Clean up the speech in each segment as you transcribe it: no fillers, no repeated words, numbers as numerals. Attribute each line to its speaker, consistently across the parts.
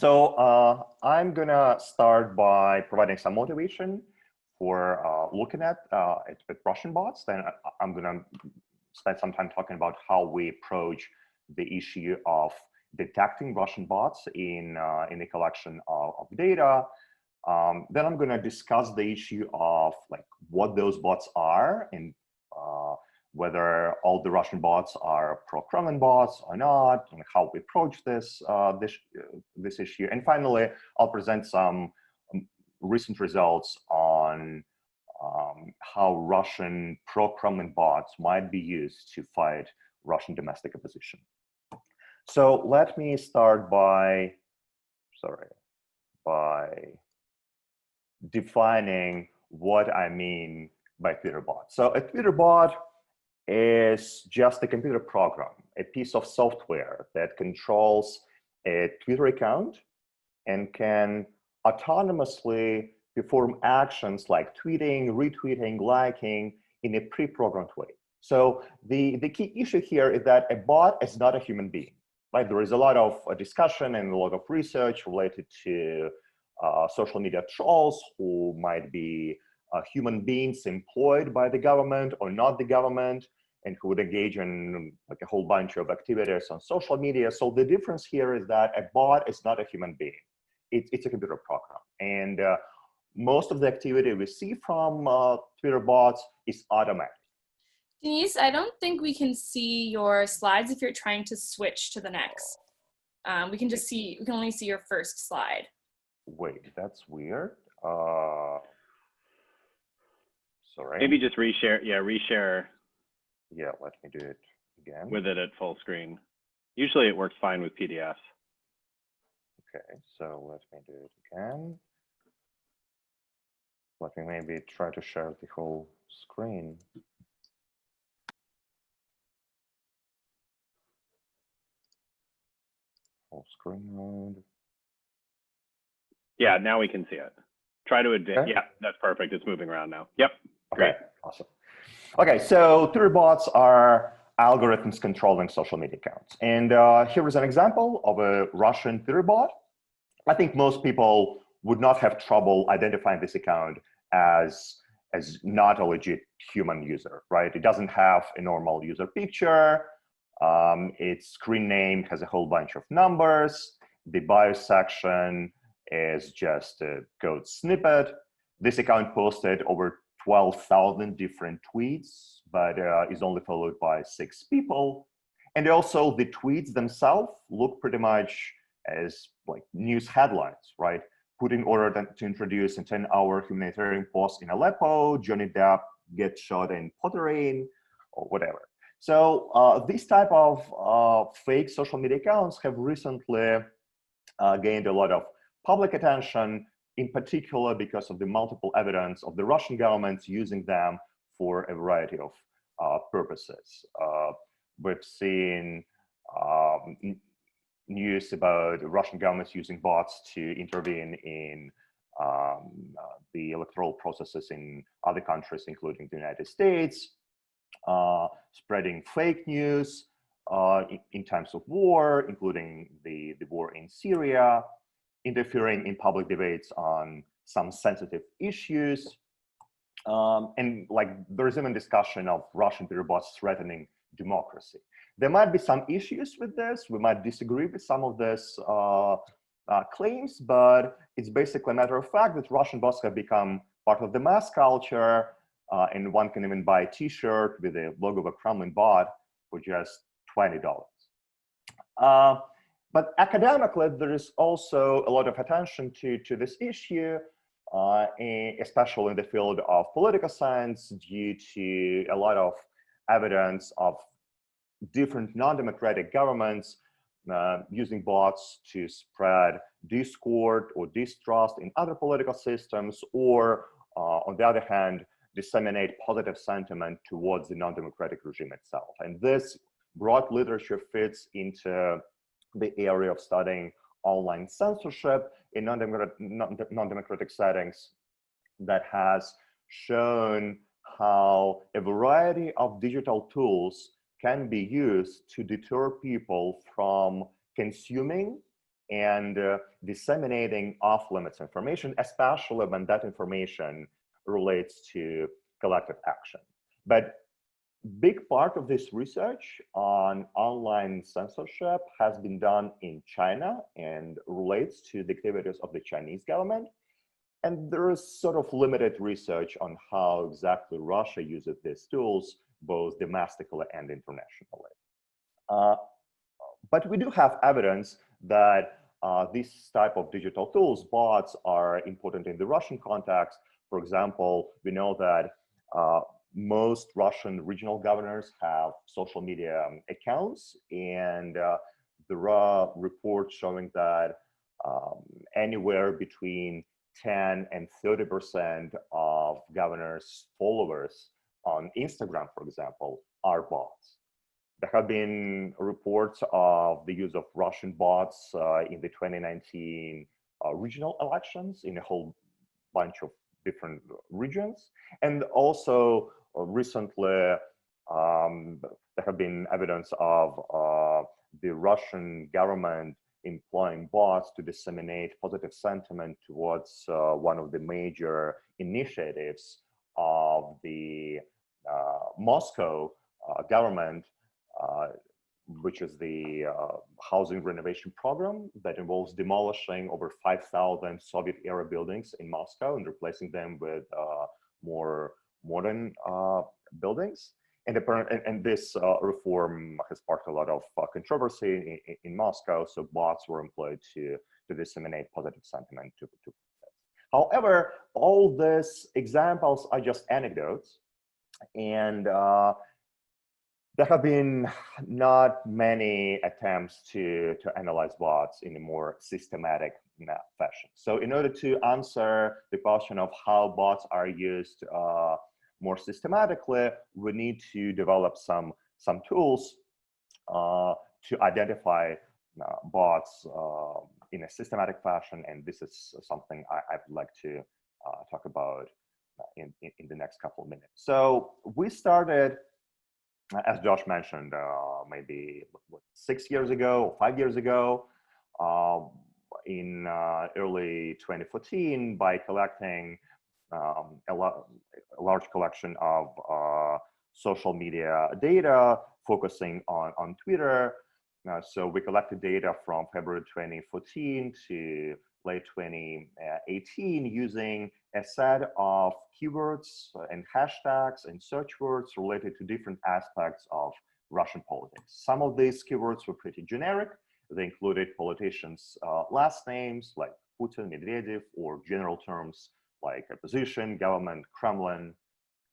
Speaker 1: I'm gonna start by providing some motivation for looking at Russian bots. Then I'm gonna spend some time talking about how we approach the issue of detecting Russian bots in the collection of data. Then I'm gonna discuss the issue of like what those bots are and whether all the Russian bots are pro-Kremlin bots or not, and how we approach this issue. And finally, I'll present some recent results on how Russian pro-Kremlin bots might be used to fight Russian domestic opposition. So let me start by defining what I mean by Twitter bot. So a Twitter bot is just a computer program, a piece of software that controls a Twitter account and can autonomously perform actions like tweeting, retweeting, liking in a pre-programmed way. So the key issue here is that a bot is not a human being, right? There is a lot of discussion and a lot of research related to social media trolls who might be human beings employed by the government or not the government, and who would engage in like a whole bunch of activities on social media. So the difference here is that a bot is not a human being. It's a computer program. And most of the activity we see from Twitter bots is automatic.
Speaker 2: Denise, I don't think we can see your slides if you're trying to switch to the next. We can only see your first slide.
Speaker 1: Wait, that's weird. Sorry.
Speaker 3: Maybe just reshare. Yeah, reshare.
Speaker 1: Yeah, let me do it again.
Speaker 3: With it at full screen. Usually it works fine with PDFs.
Speaker 1: Okay, so let me do it again. Let me maybe try to share the whole screen. Full screen mode.
Speaker 3: Yeah, now we can see it. Try to advance.
Speaker 1: Okay.
Speaker 3: Yeah, that's perfect. It's moving around now. Yep.
Speaker 1: Okay,
Speaker 3: Great.
Speaker 1: awesome. Okay, so Twitter bots are algorithms controlling social media accounts. And here is an example of a Russian Twitter bot. I think most people would not have trouble identifying this account as not a legit human user, right? It doesn't have a normal user picture. Its screen name has a whole bunch of numbers. The bio section is just a code snippet. This account posted over 12,000 different tweets, but is only followed by 6 people. And also the tweets themselves look pretty much as like news headlines, right? Put in order to introduce a 10-hour humanitarian pause in Aleppo, Johnny Depp gets shot in Potterine, or whatever. So these type of fake social media accounts have recently gained a lot of public attention, in particular because of the multiple evidence of the Russian government using them for a variety of purposes. We've seen news about the Russian government using bots to intervene in the electoral processes in other countries, including the United States, spreading fake news in times of war, including the war in Syria, interfering in public debates on some sensitive issues. And like there's even discussion of Russian Twitter bots threatening democracy. There might be some issues with this. We might disagree with some of these claims, but it's basically a matter of fact that Russian bots have become part of the mass culture, and one can even buy a t-shirt with a logo of a Kremlin bot for just $20. But academically, there is also a lot of attention to this issue, especially in the field of political science, due to a lot of evidence of different non-democratic governments using bots to spread discord or distrust in other political systems, or on the other hand, disseminate positive sentiment towards the non-democratic regime itself. And this broad literature fits into the area of studying online censorship in non-democratic settings that has shown how a variety of digital tools can be used to deter people from consuming and disseminating off-limits information, especially when that information relates to collective action. But big part of this research on online censorship has been done in China and relates to the activities of the Chinese government. And there is sort of limited research on how exactly Russia uses these tools, both domestically and internationally. But we do have evidence that this type of digital tools, bots, are important in the Russian context. For example, we know that most Russian regional governors have social media accounts, and there are reports showing that anywhere between 10 and 30% of governors' followers on Instagram, for example, are bots. There have been reports of the use of Russian bots in the 2019 regional elections in a whole bunch of different regions. And also recently, there have been evidence of the Russian government employing bots to disseminate positive sentiment towards one of the major initiatives of the Moscow government, which is the housing renovation program that involves demolishing over 5,000 Soviet-era buildings in Moscow and replacing them with more modern buildings. And this reform has sparked a lot of controversy in Moscow, so bots were employed to disseminate positive sentiment to However, all these examples are just anecdotes, and there have been not many attempts to analyze bots in a more systematic fashion. So in order to answer the question of how bots are used more systematically, we need to develop some tools to identify bots in a systematic fashion, and this is something I'd like to talk about in the next couple of minutes. So we started, as Josh mentioned, maybe 6 years ago or 5 years ago, in early 2014, by collecting a large collection of social media data focusing on Twitter. So we collected data from February 2014 to late 2018 using a set of keywords and hashtags and search words related to different aspects of Russian politics. Some of these keywords were pretty generic. They included politicians' last names like Putin, Medvedev, or general terms like opposition, government, Kremlin.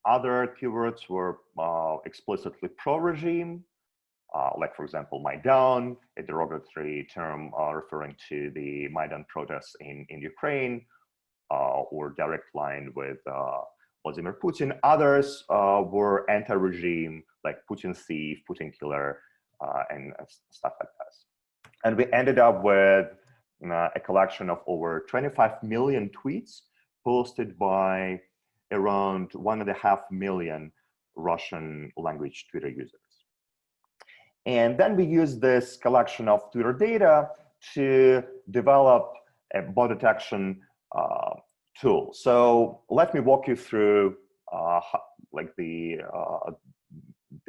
Speaker 1: Other keywords were explicitly pro-regime, like, for example, Maidan, a derogatory term referring to the Maidan protests in Ukraine, or direct line with Vladimir Putin. Others were anti-regime, like Putin thief, Putin killer, and stuff like this. And we ended up with a collection of over 25 million tweets posted by around 1.5 million Russian language Twitter users. And then we used this collection of Twitter data to develop a bot detection tool. So let me walk you through like the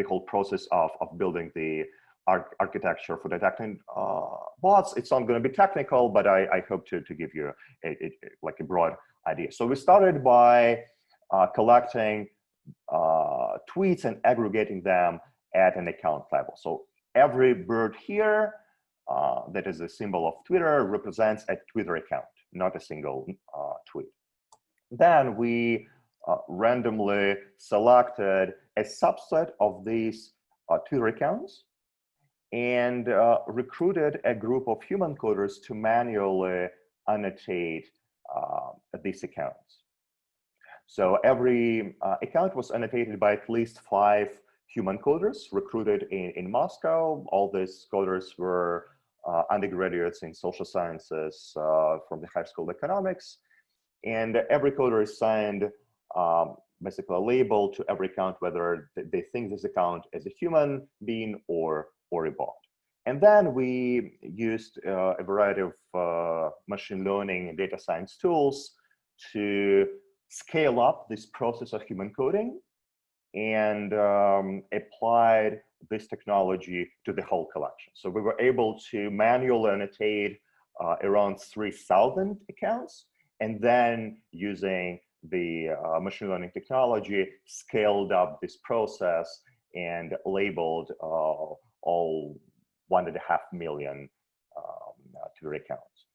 Speaker 1: whole process of building the architecture for detecting bots. It's not going to be technical, but I hope to give you like a broad idea. So we started by collecting tweets and aggregating them at an account level. So every bird here that is a symbol of Twitter represents a Twitter account, not a single tweet. Then we randomly selected a subset of these Twitter accounts and recruited a group of human coders to manually annotate these accounts. So every account was annotated by at least 5 human coders recruited in Moscow. All these coders were undergraduates in social sciences from the High School of Economics. And every coder assigned basically a label to every account, whether they think this account is a human being or a bot. And then we used a variety of machine learning and data science tools to scale up this process of human coding and applied this technology to the whole collection. So we were able to manually annotate around 3,000 accounts, and then using the machine learning technology, scaled up this process and labeled all 1.5 million Twitter accounts.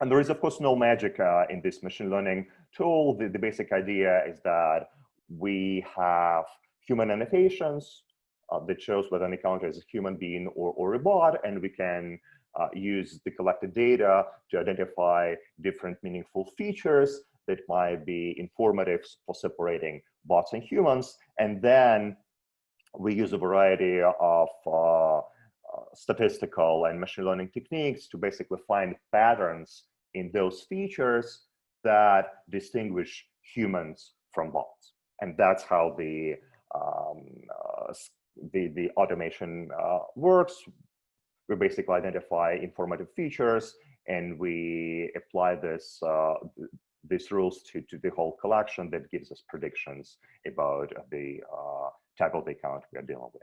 Speaker 1: And there is, of course, no magic in this machine learning tool. The basic idea is that we have human annotations that shows whether an account is a human being or a bot, and we can use the collected data to identify different meaningful features that might be informative for separating bots and humans. And then we use a variety of statistical and machine learning techniques to basically find patterns in those features that distinguish humans from bots. And that's how the automation works. We basically identify informative features, and we apply these rules to the whole collection that gives us predictions about the type of account we are dealing with.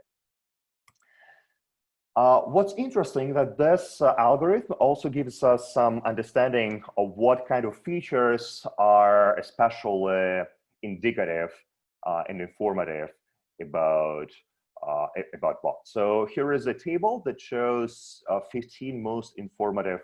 Speaker 1: What's interesting that this algorithm also gives us some understanding of what kind of features are especially indicative and informative about bots. So here is a table that shows 15 most informative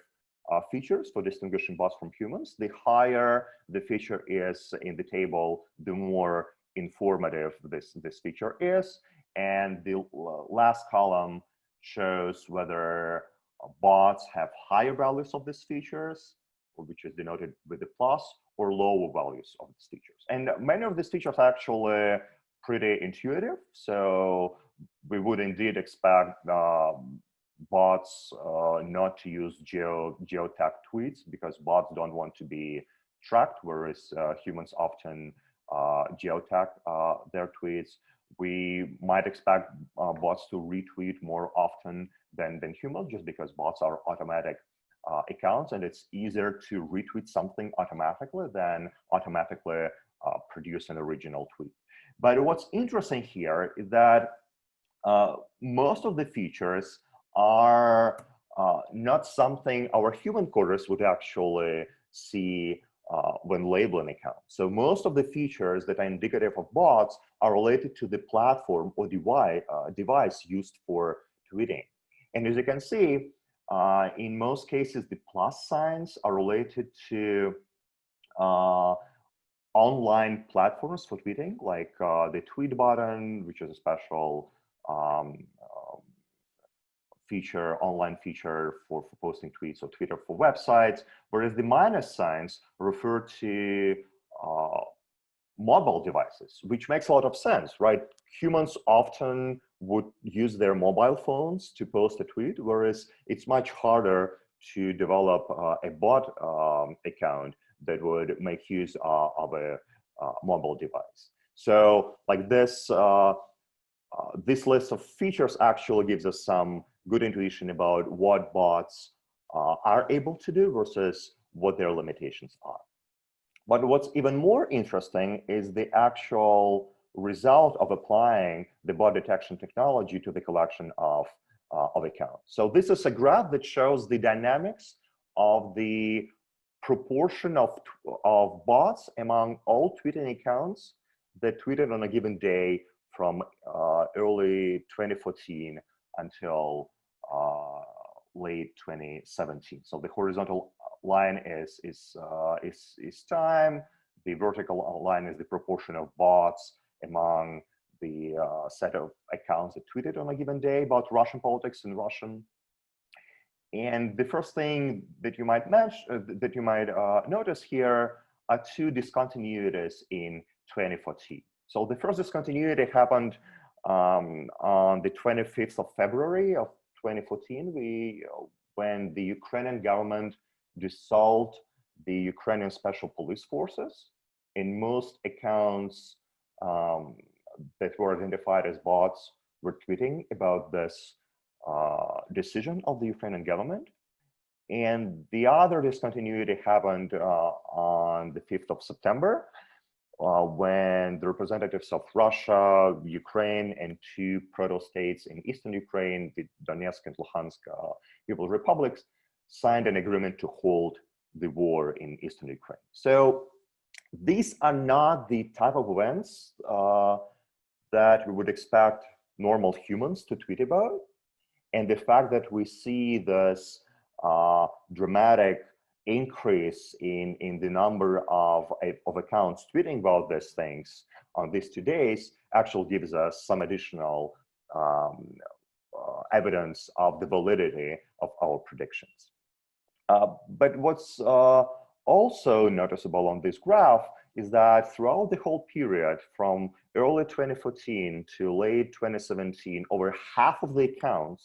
Speaker 1: features for distinguishing bots from humans. The higher the feature is in the table, the more informative this feature is. And the last column shows whether bots have higher values of these features, which is denoted with the plus, or lower values of these features. And many of these features are actually pretty intuitive. So we would indeed expect bots not to use geotagged tweets, because bots don't want to be tracked, whereas humans often geotag their tweets. We might expect bots to retweet more often than humans, just because bots are automatic accounts, and it's easier to retweet something automatically than automatically produce an original tweet. But what's interesting here is that most of the features are not something our human coders would actually see when labeling accounts. So most of the features that are indicative of bots are related to the platform or device used for tweeting. And as you can see, in most cases, the plus signs are related to online platforms for tweeting, like the tweet button, which is a special feature, online feature for posting tweets, or Twitter for websites, whereas the minus signs refer to mobile devices, which makes a lot of sense, right? Humans often would use their mobile phones to post a tweet, whereas it's much harder to develop a bot account that would make use of a mobile device. So like this, this list of features actually gives us some good intuition about what bots are able to do versus what their limitations are. But what's even more interesting is the actual result of applying the bot detection technology to the collection of accounts. So this is a graph that shows the dynamics of the proportion of bots among all tweeting accounts that tweeted on a given day from early 2014 until late 2017. So the horizontal line is time. The vertical line is the proportion of bots among the set of accounts that tweeted on a given day about Russian politics and Russian. And the first thing that you might notice here are two discontinuities in 2014. So the first discontinuity happened on the 25th of February of 2014, when the Ukrainian government dissolved the Ukrainian Special Police Forces, and most accounts that were identified as bots were tweeting about this decision of the Ukrainian government. And the other discontinuity happened on the 5th of September, when the representatives of Russia, Ukraine, and two proto-states in eastern Ukraine, the Donetsk and Luhansk People's Republics, signed an agreement to hold the war in eastern Ukraine. So these are not the type of events that we would expect normal humans to tweet about. And the fact that we see this dramatic increase in the number of accounts tweeting about these things on these 2 days actually gives us some additional evidence of the validity of our predictions. But what's also noticeable on this graph is that throughout the whole period from early 2014 to late 2017, over half of the accounts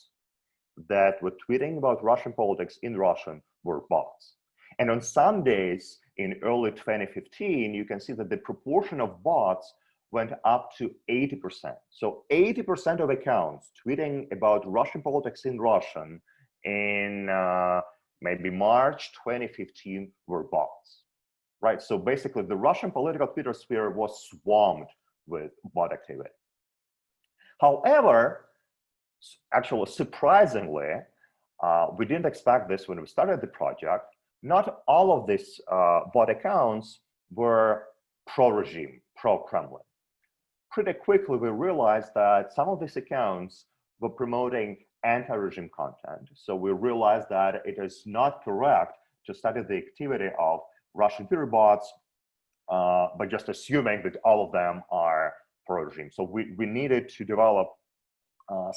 Speaker 1: that were tweeting about Russian politics in Russian were bots. And on some days in early 2015, you can see that the proportion of bots went up to 80%. So 80% of accounts tweeting about Russian politics in Russian in maybe March 2015 were bots, right? So basically the Russian political Twitter sphere was swamped with bot activity. However, actually surprisingly, we didn't expect this when we started the project. Not all of these bot accounts were pro-regime, pro-Kremlin. Pretty quickly, we realized that some of these accounts were promoting anti-regime content. So we realized that it is not correct to study the activity of Russian Twitter bots by just assuming that all of them are pro-regime. So we needed to develop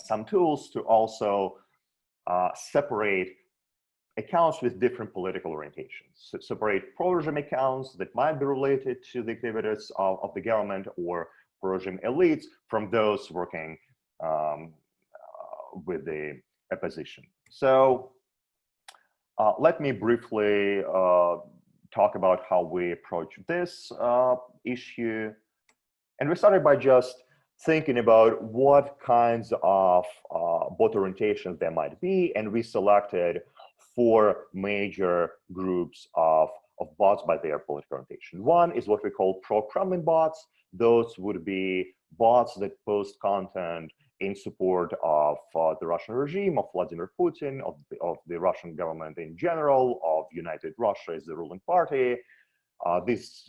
Speaker 1: some tools to also separate accounts with different political orientations. So separate pro-regime accounts that might be related to the activities of the government or pro-regime elites from those working with the opposition. So let me briefly talk about how we approach this issue. And we started by just thinking about what kinds of bot orientations there might be, and we selected 4 major groups of bots by their political orientation. One is what we call pro-Kremlin bots. Those would be bots that post content in support of the Russian regime, of Vladimir Putin, of the Russian government in general, of United Russia as the ruling party. These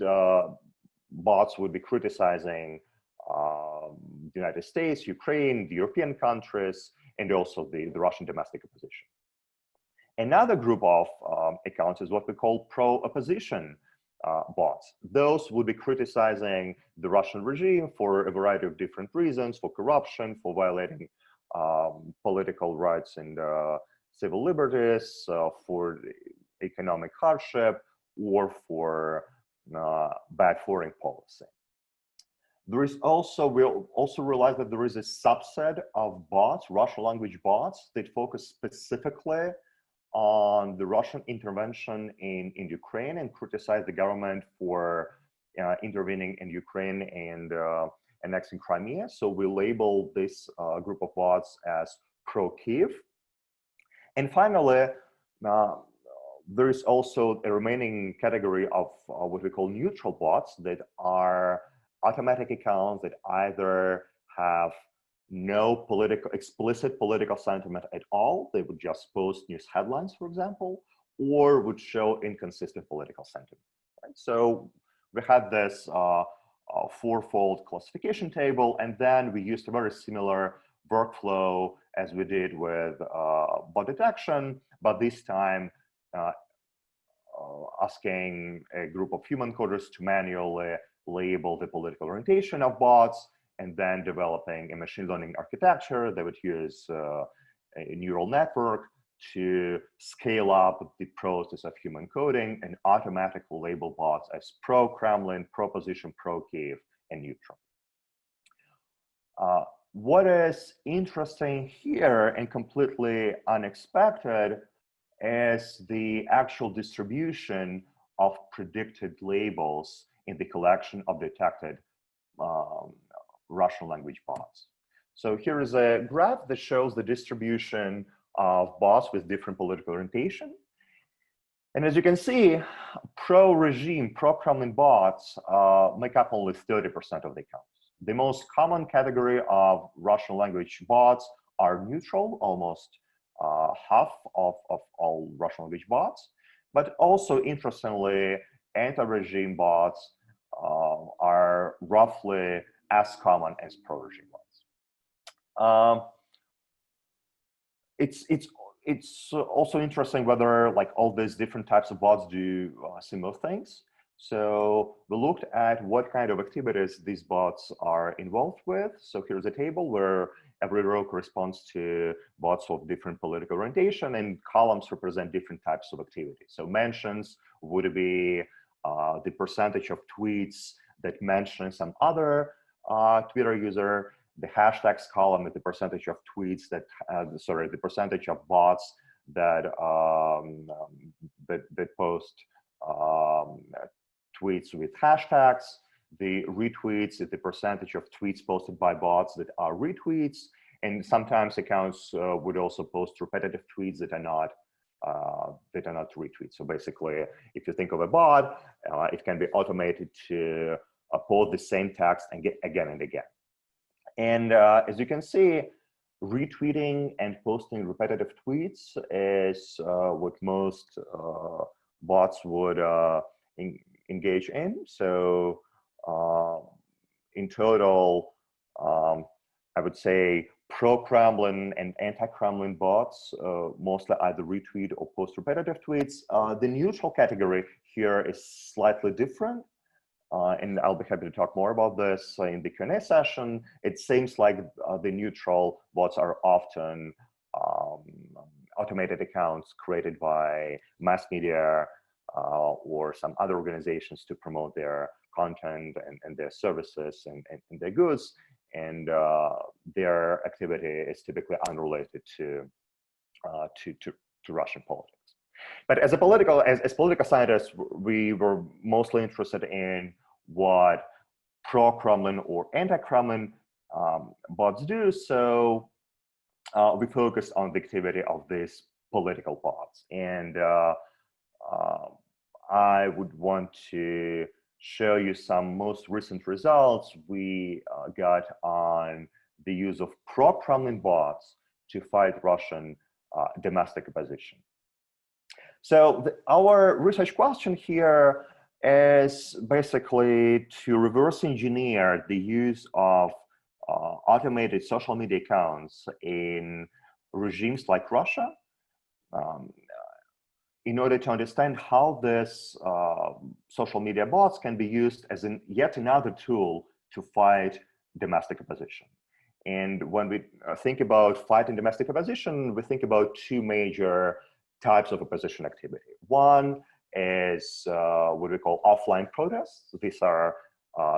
Speaker 1: bots would be criticizing the United States, Ukraine, the European countries, and also the Russian domestic opposition. Another group of accounts is what we call pro-opposition bots. Those would be criticizing the Russian regime for a variety of different reasons, for corruption, for violating political rights and civil liberties, for economic hardship, or for bad foreign policy. There is also, we also realize that there is a subset of bots, Russian language bots, that focus specifically on the Russian intervention in Ukraine and criticize the government for intervening in Ukraine and annexing Crimea. So we label this group of bots as pro-Kiev. And finally, there is also a remaining category of what we call neutral bots that are automatic accounts that either have no explicit political sentiment at all. They would just post news headlines, for example, or would show inconsistent political sentiment. Right? So we had this fourfold classification table, and then we used a very similar workflow as we did with bot detection, but this time asking a group of human coders to manually label the political orientation of bots, and then developing a machine learning architecture that would use a neural network to scale up the process of human coding and automatically label bots as pro-Kremlin, pro-opposition, pro-Kiev, and neutral. What is interesting here and completely unexpected is the actual distribution of predicted labels in the collection of detected Russian language bots. So here is a graph that shows the distribution of bots with different political orientation. And as you can see, pro-regime, pro-Kremlin bots make up only 30% of the accounts. The most common category of Russian language bots are neutral, almost half of all Russian language bots. But also, interestingly, anti-regime bots are roughly as common as pro-regime bots. It's also interesting whether like all these different types of bots do similar things. So we looked at what kind of activities these bots are involved with. So here's a table where every row corresponds to bots of different political orientation, and columns represent different types of activities. So mentions would be the percentage of tweets that mention some other Twitter user. The hashtags column is the percentage of tweets that, the percentage of bots that that post tweets with hashtags. The retweets is the percentage of tweets posted by bots that are retweets, and sometimes accounts would also post repetitive tweets that are not retweets. So basically, if you think of a bot, it can be automated to post the same text and again and again. And as you can see, retweeting and posting repetitive tweets is what most bots would engage in. So in total, I would say pro-Kremlin and anti-Kremlin bots mostly either retweet or post repetitive tweets. The neutral category here is slightly different. And I'll be happy to talk more about this in the Q&A session. It seems like the neutral bots are often automated accounts created by mass media or some other organizations to promote their content and their services and their goods. And their activity is typically unrelated to Russian politics. But as political scientists, we were mostly interested in what pro-Kremlin or anti-Kremlin bots do. So we focused on the activity of these political bots. And I would want to show you some most recent results we got on the use of pro-Kremlin bots to fight Russian domestic opposition. So our research question here is basically to reverse engineer the use of automated social media accounts in regimes like Russia in order to understand how this social media bots can be used as yet another tool to fight domestic opposition. And when we think about fighting domestic opposition, we think about two major types of opposition activity. One is what we call offline protests. These are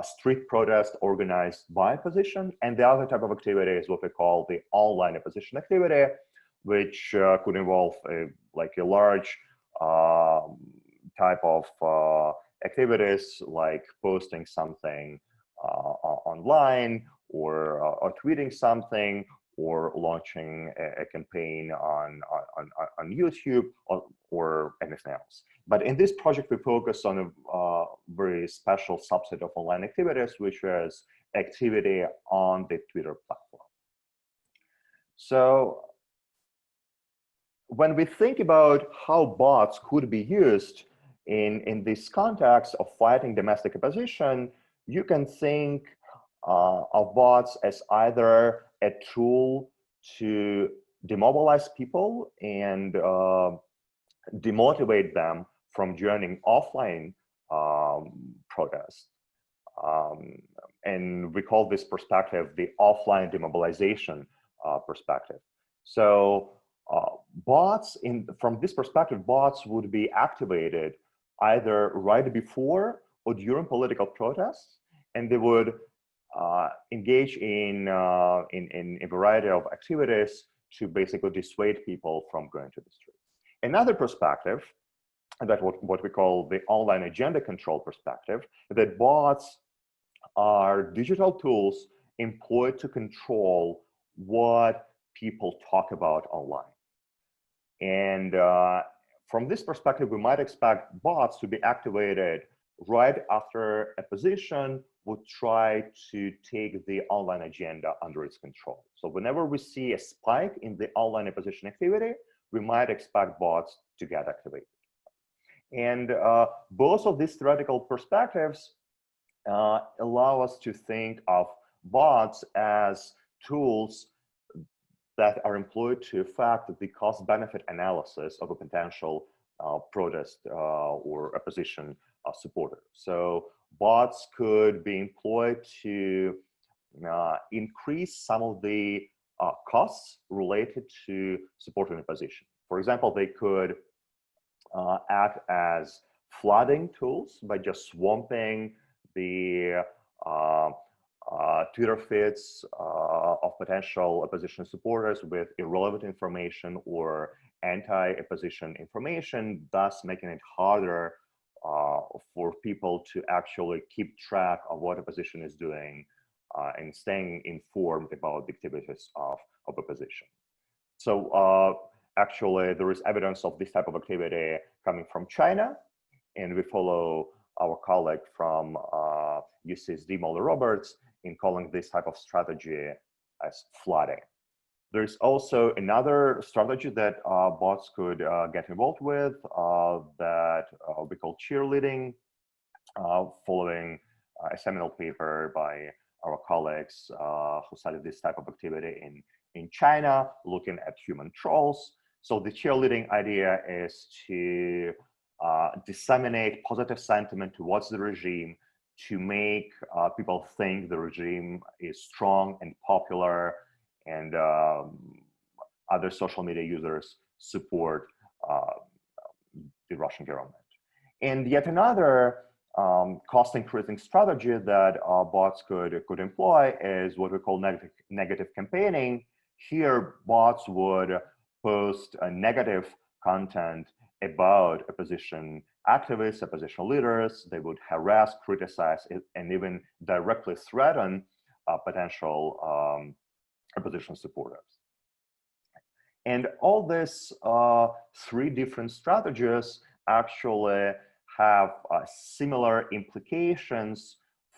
Speaker 1: street protests organized by opposition. And the other type of activity is what we call the online opposition activity, which could involve a large type of activities like posting something online or tweeting something or launching a campaign on YouTube or anything else. But in this project, we focus on a very special subset of online activities, which is activity on the Twitter platform. So when we think about how bots could be used in this context of fighting domestic opposition, you can think of bots as either a tool to demobilize people and demotivate them from joining offline protests. And we call this perspective the offline demobilization perspective. So bots, from this perspective, bots would be activated either right before or during political protests, and they would engage in a variety of activities to basically dissuade people from going to the street. Another perspective, that what we call the online agenda control perspective, that bots are digital tools employed to control what people talk about online. And from this perspective, we might expect bots to be activated right after a position would try to take the online agenda under its control. So whenever we see a spike in the online opposition activity, we might expect bots to get activated. And both of these theoretical perspectives allow us to think of bots as tools that are employed to affect the cost-benefit analysis of a potential protest or opposition supporter. So bots could be employed to increase some of the costs related to supporting a position. For example, they could act as flooding tools by just swamping the Twitter feeds of potential opposition supporters with irrelevant information or anti-opposition information, thus making it harder for people to actually keep track of what opposition is doing and staying informed about the activities of opposition. So actually, there is evidence of this type of activity coming from China, and we follow our colleague from UCSD, Molly Roberts, in calling this type of strategy as flooding. There's also another strategy that bots could get involved with that we call cheerleading, following a seminal paper by our colleagues who studied this type of activity in China, looking at human trolls. So the cheerleading idea is to disseminate positive sentiment towards the regime, to make people think the regime is strong and popular, and other social media users support the Russian government. And yet another cost increasing strategy that bots could employ is what we call negative campaigning. Here, bots would post negative content about opposition activists, opposition leaders. They would harass, criticize, and even directly threaten potential opposition supporters. And all these three different strategies actually have similar implications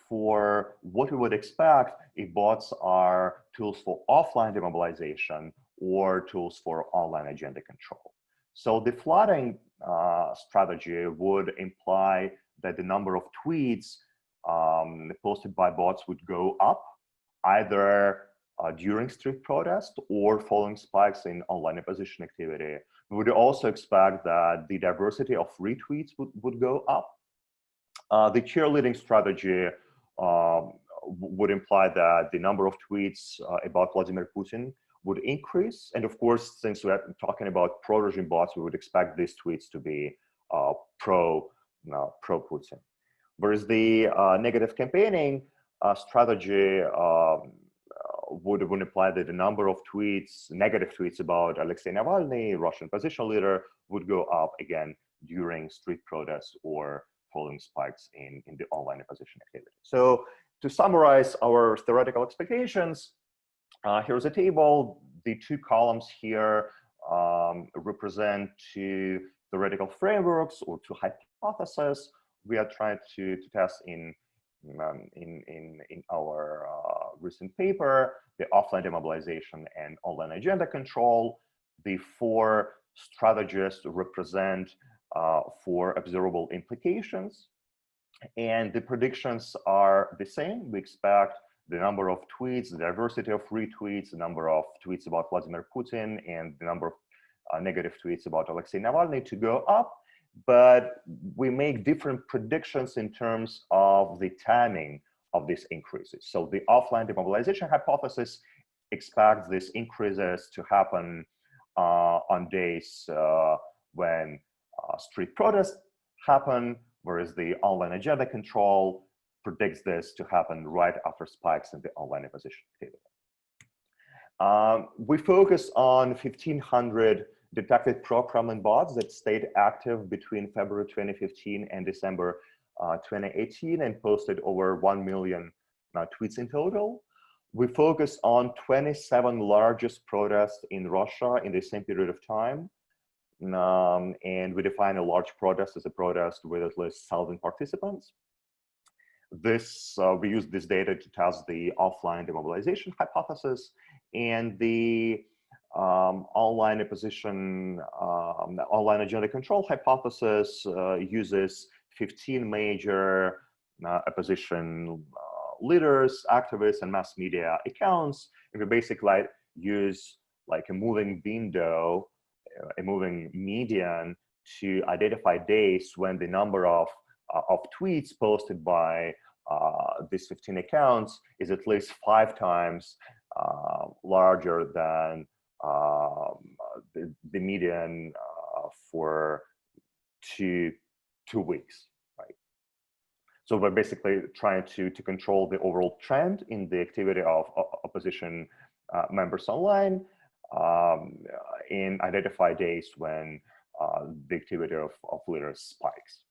Speaker 1: for what we would expect if bots are tools for offline demobilization or tools for online agenda control. So the flooding strategy would imply that the number of tweets posted by bots would go up, either during street protest or following spikes in online opposition activity. We would also expect that the diversity of retweets would go up. The cheerleading strategy would imply that the number of tweets about Vladimir Putin would increase. And of course, since we're talking about pro-regime bots, we would expect these tweets to be pro-Putin. Whereas the negative campaigning strategy would imply that the number of tweets, negative tweets about Alexei Navalny, Russian opposition leader, would go up again during street protests or following spikes in the online opposition activity. So to summarize our theoretical expectations, here's a table. The two columns here represent two theoretical frameworks or two hypotheses we are trying to test in our recent paper: the offline demobilization and online agenda control. The four strategies represent four observable implications, and the predictions are the same. We expect the number of tweets, the diversity of retweets, the number of tweets about Vladimir Putin, and the number of negative tweets about Alexei Navalny to go up. But we make different predictions in terms of the timing of these increases. So the offline demobilization hypothesis expects these increases to happen on days when street protests happen, whereas the online agenda control predicts this to happen right after spikes in the online opposition activity. We focus on 1,500 detected pro-Kremlin bots that stayed active between February 2015 and December 2018 and posted over 1 million tweets in total. We focus on 27 largest protests in Russia in the same period of time. and we define a large protest as a protest with at least 1,000 participants. We use this data to test the offline demobilization hypothesis, and the online agenda control hypothesis uses 15 major opposition leaders, activists, and mass media accounts, and we basically use like a moving window, a moving median to identify days when the number of tweets posted by these 15 accounts is at least 5 times larger than the median for two weeks, right? So we're basically trying to control the overall trend in the activity of opposition members online, and identify days when the activity of leaders spikes.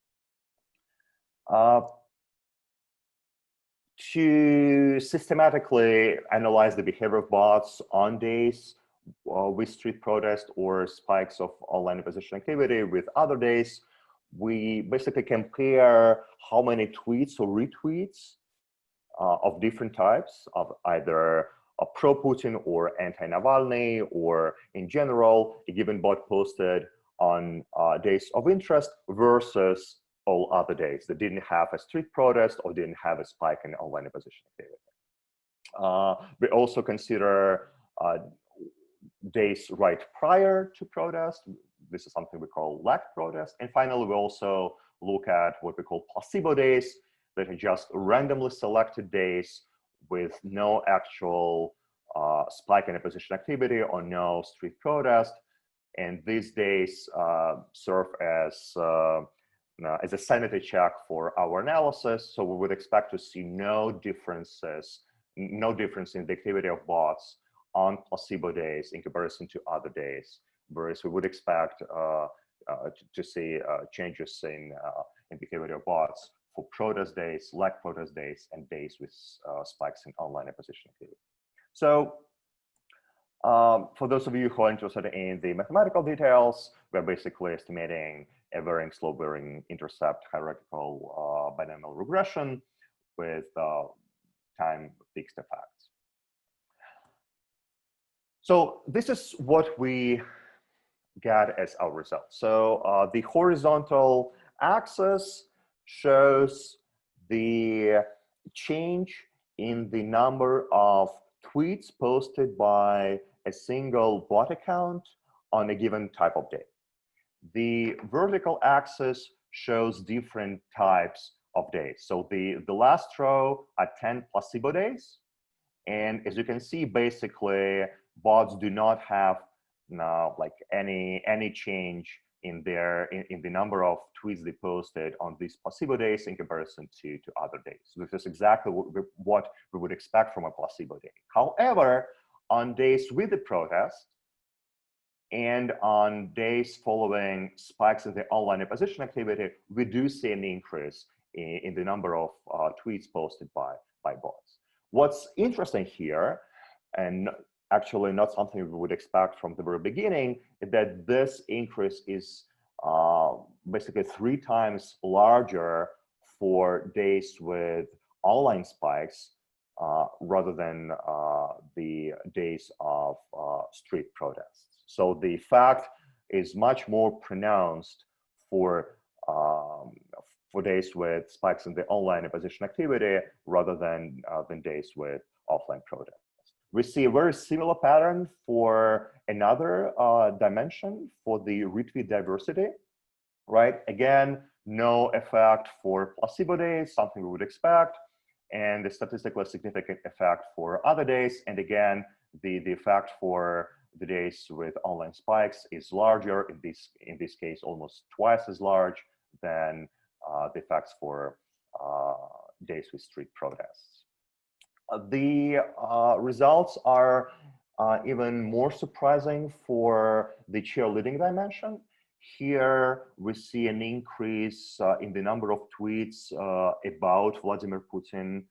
Speaker 1: To systematically analyze the behavior of bots on days with street protest or spikes of online opposition activity with other days, we basically compare how many tweets or retweets of different types of either pro-Putin or anti-Navalny or in general, a given bot posted on days of interest versus all other days that didn't have a street protest or didn't have a spike in online opposition activity. We also consider days right prior to protest. This is something we call lag protest. And finally, we also look at what we call placebo days, that are just randomly selected days with no actual spike in opposition activity or no street protest. And these days serve as a sanity check for our analysis. So we would expect to see no difference in the activity of bots on placebo days in comparison to other days, whereas we would expect to see changes in behavior of bots for protest days, lag protest days, and days with spikes in online opposition activity. So for those of you who are interested in the mathematical details, we're basically estimating a varying slope, varying intercept hierarchical binomial regression with time fixed effects. So this is what we get as our result. So the horizontal axis shows the change in the number of tweets posted by a single bot account on a given type of day. The vertical axis shows different types of days. So the last row are 10 placebo days. And as you can see, basically, bots do not have like any change in the number of tweets they posted on these placebo days in comparison to other days. So this is exactly what we would expect from a placebo day. However, on days with the protest and on days following spikes in the online opposition activity, we do see an increase in the number of tweets posted by bots. What's interesting here, and actually not something we would expect from the very beginning, is that this increase is basically 3 times larger for days with online spikes rather than the days of street protests. So the effect is much more pronounced for days with spikes in the online opposition activity rather than days with offline protests. We see a very similar pattern for another dimension for the retweet diversity, right? Again, no effect for placebo days, something we would expect, and a statistically significant effect for other days. And again, the effect for the days with online spikes is larger, in this case, almost twice as large than the effects for days with street protests. The results are even more surprising for the cheerleading dimension. Here we see an increase in the number of tweets about Vladimir Putin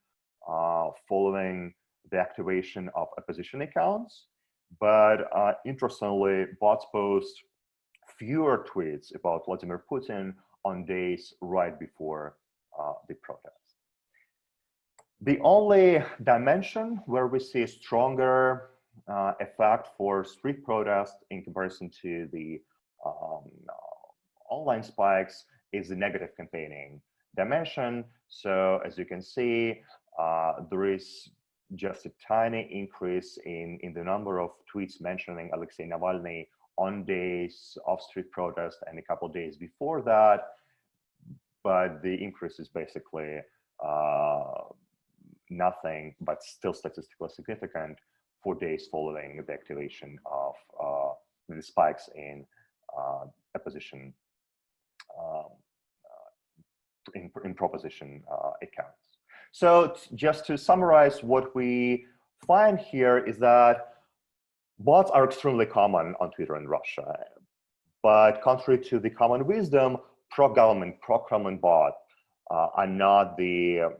Speaker 1: following the activation of opposition accounts. But interestingly, bots post fewer tweets about Vladimir Putin on days right before the protest. The only dimension where we see a stronger effect for street protest in comparison to the online spikes is the negative campaigning dimension. So as you can see, there is just a tiny increase in the number of tweets mentioning Alexei Navalny on days of street protest and a couple of days before that. But the increase is basically nothing, but still statistically significant for days following the activation of the spikes in opposition in proposition accounts. So just to summarize, what we find here is that bots are extremely common on Twitter in Russia, but contrary to the common wisdom, pro-government, pro-Kremlin bots are not the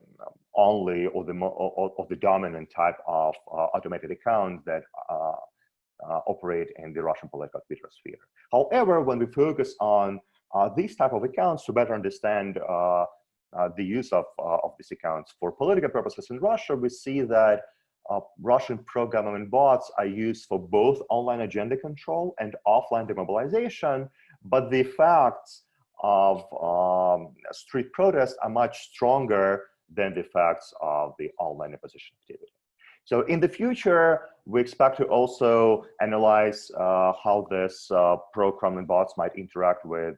Speaker 1: only or the dominant type of automated accounts that operate in the Russian political Twitter sphere. However, when we focus on these type of accounts to better understand the use of these accounts for political purposes in Russia, we see that Russian pro-government bots are used for both online agenda control and offline demobilization, but the effects of street protests are much stronger than the effects of the online opposition activity. So in the future, we expect to also analyze how this pro-Kremlin bots might interact with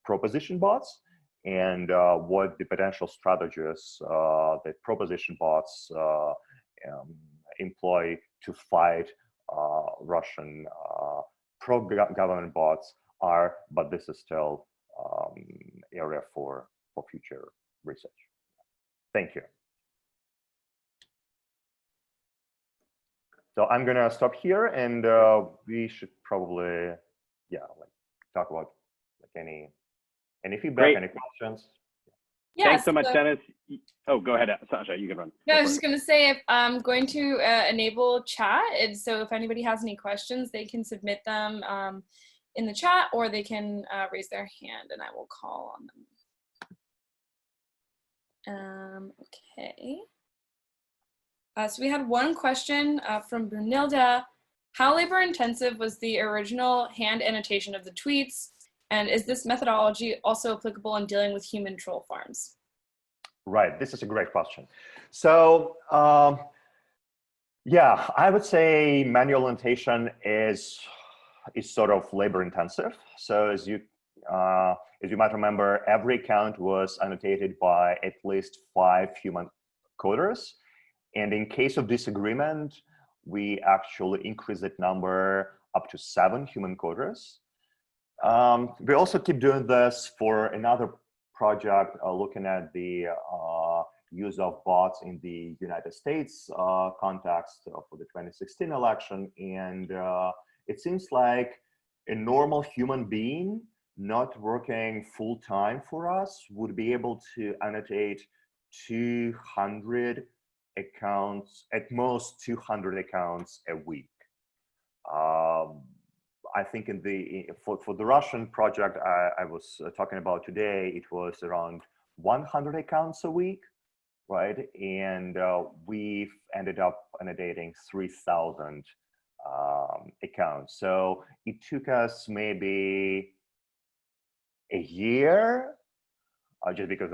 Speaker 1: pro-opposition bots, and what the potential strategies that pro-opposition bots employ to fight Russian pro-government bots are, but this is still area for future research. Thank you. So I'm gonna stop here, and we should probably, talk about any feedback, any questions.
Speaker 2: Yeah,
Speaker 3: Thanks so much, Denis. Oh, go ahead, Sasha. You can run.
Speaker 2: No, I was just going to say, if I'm going to enable chat, and so if anybody has any questions, they can submit them in the chat, or they can raise their hand, and I will call on them. Okay. So we had one question from Brunilda. How labor intensive was the original hand annotation of the tweets? And is this methodology also applicable in dealing with human troll farms?
Speaker 1: Right, this is a great question. So yeah, I would say manual annotation is sort of labor intensive. So as you might remember, every account was annotated by at least 5 human coders. And in case of disagreement, we actually increased that number up to 7 human coders. We also keep doing this for another project looking at the use of bots in the United States context for the 2016 election. And it seems like a normal human being not working full time for us would be able to annotate 200 accounts, at most 200 accounts a week. I think for the Russian project I was talking about today, it was around 100 accounts a week, right? And we've ended up annotating 3,000 accounts. So it took us maybe a year, just because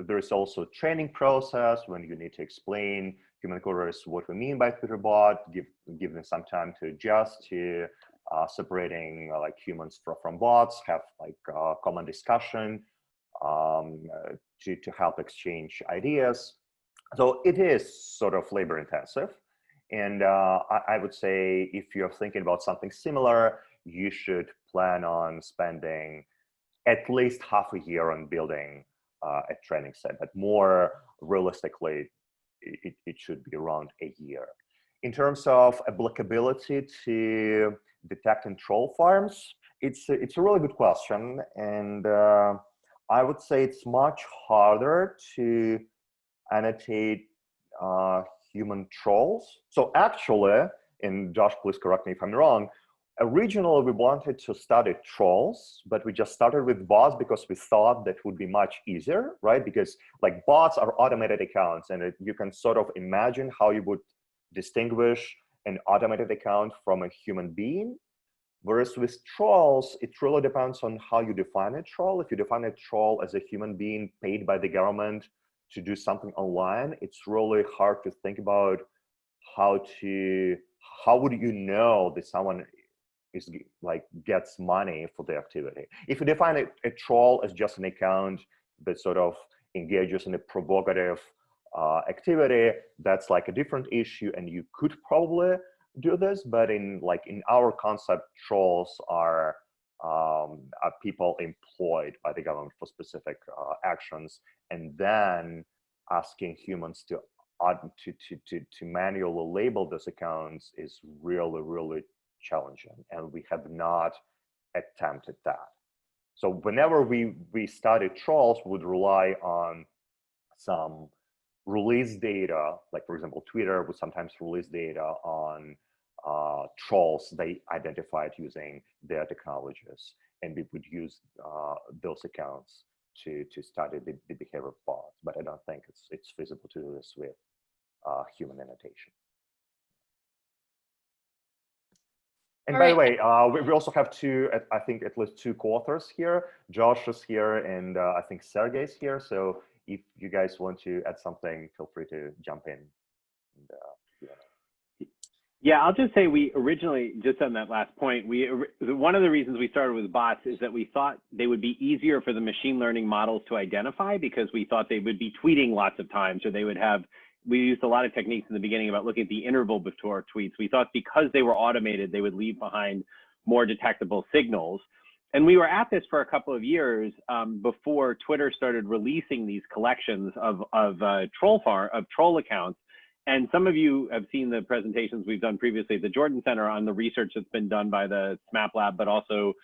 Speaker 1: there's also a training process when you need to explain human coders what we mean by Twitter bot, give them some time to adjust to separating like humans from bots, have like common discussion to help exchange ideas. So it is sort of labor intensive. And I would say if you're thinking about something similar, you should plan on spending at least half a year on building a training set, but more realistically, it should be around a year. In terms of applicability to detect and troll farms, it's a really good question, and I would say it's much harder to annotate human trolls. So actually, and Josh, please correct me if I'm wrong, Originally, we wanted to study trolls, but we just started with bots because we thought that would be much easier, right? Because like bots are automated accounts, and you can sort of imagine how you would distinguish an automated account from a human being. Whereas with trolls, it really depends on how you define a troll. If you define a troll as a human being paid by the government to do something online, it's really hard to think about how would you know that someone is like gets money for the activity. If you define a troll as just an account that sort of engages in a provocative activity, that's like a different issue, and you could probably do this. But in our concept, trolls are people employed by the government for specific actions, and then asking humans to manually label those accounts is really challenging, and we have not attempted that. So whenever we studied trolls, we would rely on some release data, like for example, Twitter would sometimes release data on trolls they identified using their technologies, and we would use those accounts to study the behavior of bots. But I don't think it's feasible to do this with human annotation. And by the way, we also have I think at least two co-authors here. Josh is here, and I think Sergey is here. So if you guys want to add something, feel free to jump in. And,
Speaker 3: yeah, I'll just say we originally, just on that last point, one of the reasons we started with bots is that we thought they would be easier for the machine learning models to identify, because we thought they would be tweeting lots of times, or they would have, we used a lot of techniques in the beginning about looking at the interval before tweets. We thought because they were automated, they would leave behind more detectable signals. And we were at this for a couple of years before Twitter started releasing these collections of troll accounts. And some of you have seen the presentations we've done previously at the Jordan Center on the research that's been done by the SMAP Lab, but also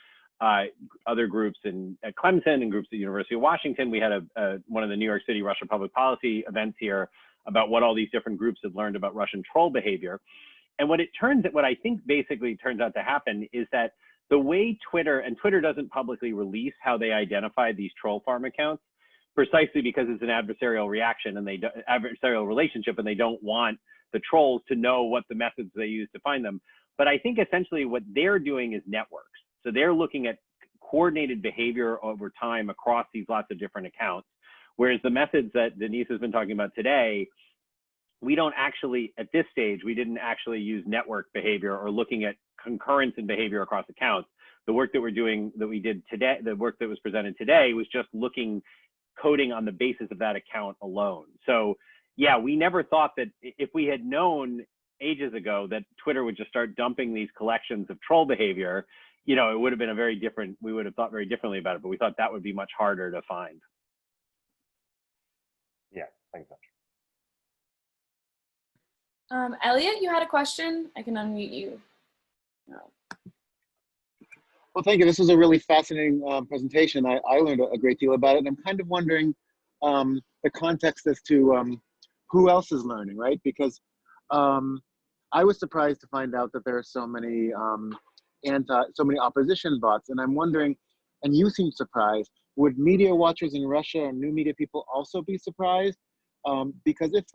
Speaker 3: other groups at Clemson and groups at the University of Washington. We had one of the New York City Russia public policy events here about what all these different groups had learned about Russian troll behavior. And what I think basically turns out to happen is that the way Twitter doesn't publicly release how they identify these troll farm accounts, precisely because it's an adversarial reaction and adversarial relationship, and they don't want the trolls to know what the methods they use to find them. But I think essentially what they're doing is networks. So they're looking at coordinated behavior over time across these lots of different accounts. Whereas the methods that Denis has been talking about today, we don't actually, at this stage, we didn't actually use network behavior or looking at concurrence in behavior across accounts. The work that we did today, the work that was presented today was just coding on the basis of that account alone. So yeah, we never thought that if we had known ages ago that Twitter would just start dumping these collections of troll behavior, it would have been we would have thought very differently about it, but we thought that would be much harder to find.
Speaker 1: Yeah, thanks.
Speaker 2: Elliot, you had a question? I can unmute you. No.
Speaker 4: Well, thank you. This was a really fascinating presentation. I learned a great deal about it. And I'm kind of wondering the context as to who else is learning, right? Because I was surprised to find out that there are so many opposition bots. And I'm wondering, and you seem surprised, would media watchers in Russia and new media people also be surprised? Because if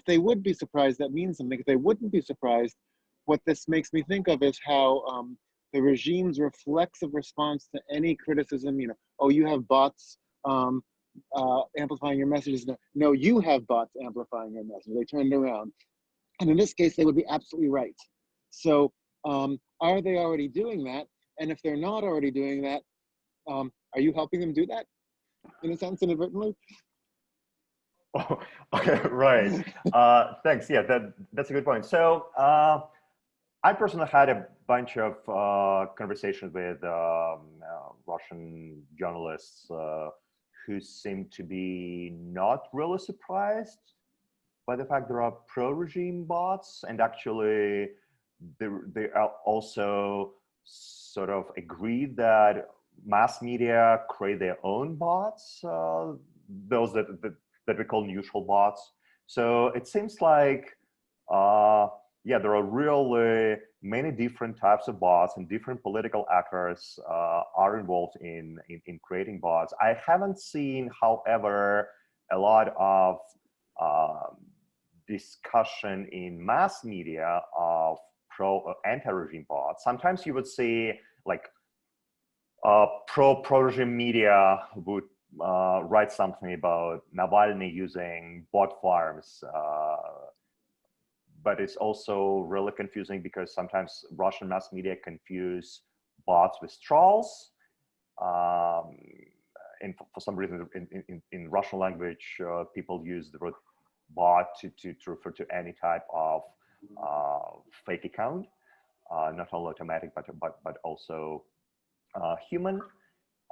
Speaker 4: they would be surprised, that means something. If they wouldn't be surprised, what this makes me think of is how the regime's reflexive response to any criticism, oh, you have bots amplifying your messages. No, you have bots amplifying your message. They turned around. And in this case, they would be absolutely right. So are they already doing that? And if they're not already doing that, are you helping them do that, in a sense, inadvertently?
Speaker 1: Oh, okay, right. Thanks. Yeah, that's a good point. So I personally had a bunch of conversations with Russian journalists who seem to be not really surprised by the fact there are pro-regime bots, and actually they also sort of agreed that mass media create their own bots, those that we call neutral bots. So it seems like, yeah, there are really many different types of bots and different political actors are involved in creating bots. I haven't seen, however, a lot of discussion in mass media of pro or anti-regime bots. Sometimes you would see like pro-regime media would write something about Navalny using bot farms, but it's also really confusing because sometimes Russian mass media confuse bots with trolls. And for some reason, in Russian language, people use the word bot to refer to any type of fake account, not only automatic, but also human.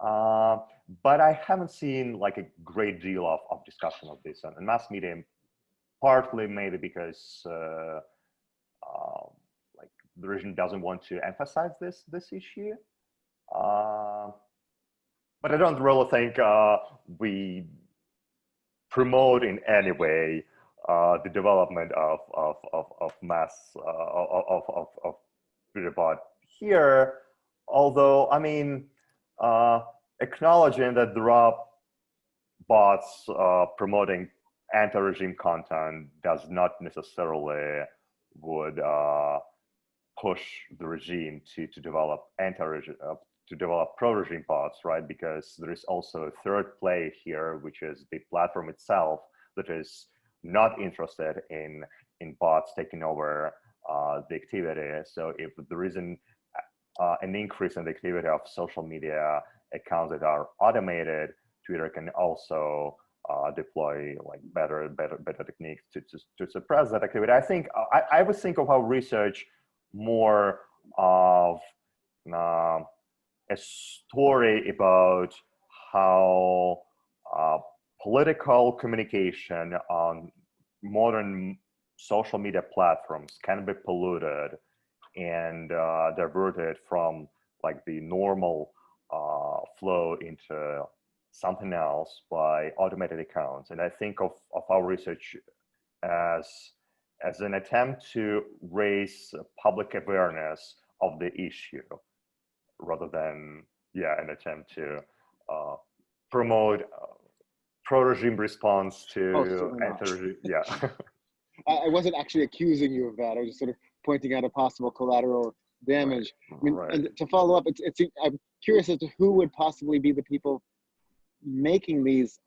Speaker 1: But I haven't seen like a great deal of discussion of this in mass media, partly maybe because like the regime doesn't want to emphasize this issue. But I don't really think we promote in any way the development of mass of Twitter bot here. Although, I mean, acknowledging that there are bots promoting anti-regime content does not necessarily would push the regime to develop anti-regime to develop pro-regime bots, right? Because there is also a third play here, which is the platform itself that is not interested in bots taking over the activity. So if there is an increase in the activity of social media accounts that are automated, Twitter can also deploy like better techniques to suppress that activity. I think I would think of our research more of a story about how political communication on modern social media platforms can be polluted and diverted from like the normal flow into something else by automated accounts. And I think of our research as an attempt to raise public awareness of the issue, rather than, an attempt to promote pro-regime response to anti-regime. Yeah.
Speaker 4: I wasn't actually accusing you of that. I was just sort of pointing out a possible collateral damage. I mean, and to follow up, I'm curious as to who would possibly be the people making these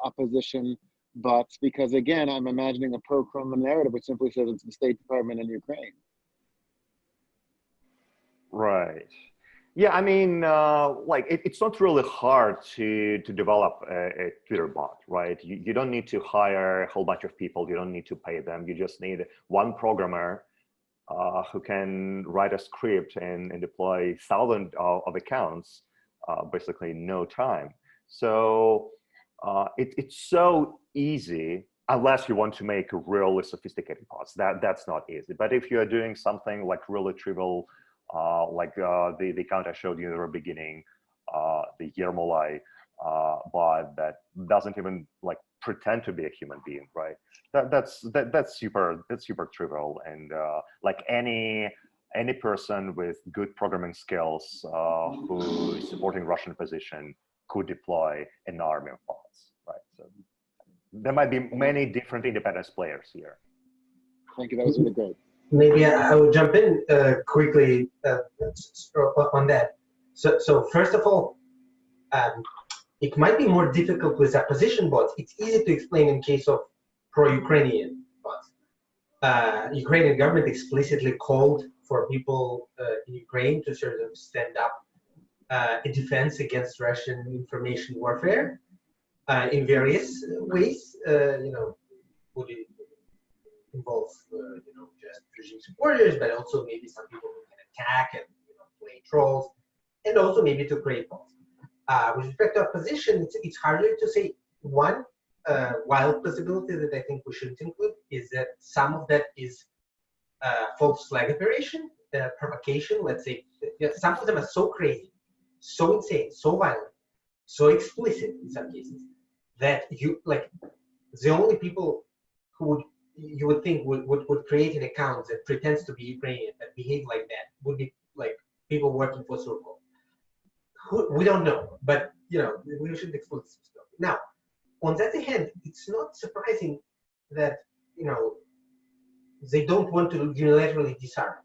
Speaker 4: opposition bots, because again, I'm imagining a pro-Kremlin narrative which simply says it's the State Department in Ukraine.
Speaker 1: Right. Yeah, I mean, like it's not really hard to develop a Twitter bot, right? You don't need to hire a whole bunch of people. You don't need to pay them. You just need one programmer who can write a script and deploy thousands of accounts, basically in no time. So it's so easy, unless you want to make really sophisticated bots. That's not easy. But if you're doing something like really trivial, like the account I showed you in the very beginning, the Yermolai bot that doesn't even like pretend to be a human being, right? That's super trivial, and like any person with good programming skills who is supporting Russian position could deploy an army of bots, right? So there might be many different independent players here.
Speaker 4: Thank you. That was really great.
Speaker 5: Maybe I will jump in quickly on that. So first of all, it might be more difficult with opposition bots. It's easy to explain in case of pro-Ukrainian bots. Ukrainian government explicitly called for people in Ukraine to sort of stand up a defense against Russian information warfare in various ways. Would it involve just regime supporters, but also maybe some people who can attack and play trolls, and also maybe to create bots. With respect to opposition, it's harder to say. One wild possibility that I think we shouldn't include is that some of that is false flag operation, provocation. Let's say some of them are so crazy, so insane, so violent, so explicit in some cases that the only people who would you would think would create an account that pretends to be Ukrainian that behave like that would be like people working for Stukal. We don't know, but we should explore this stuff. Now, on the other hand, it's not surprising that they don't want to unilaterally disarm.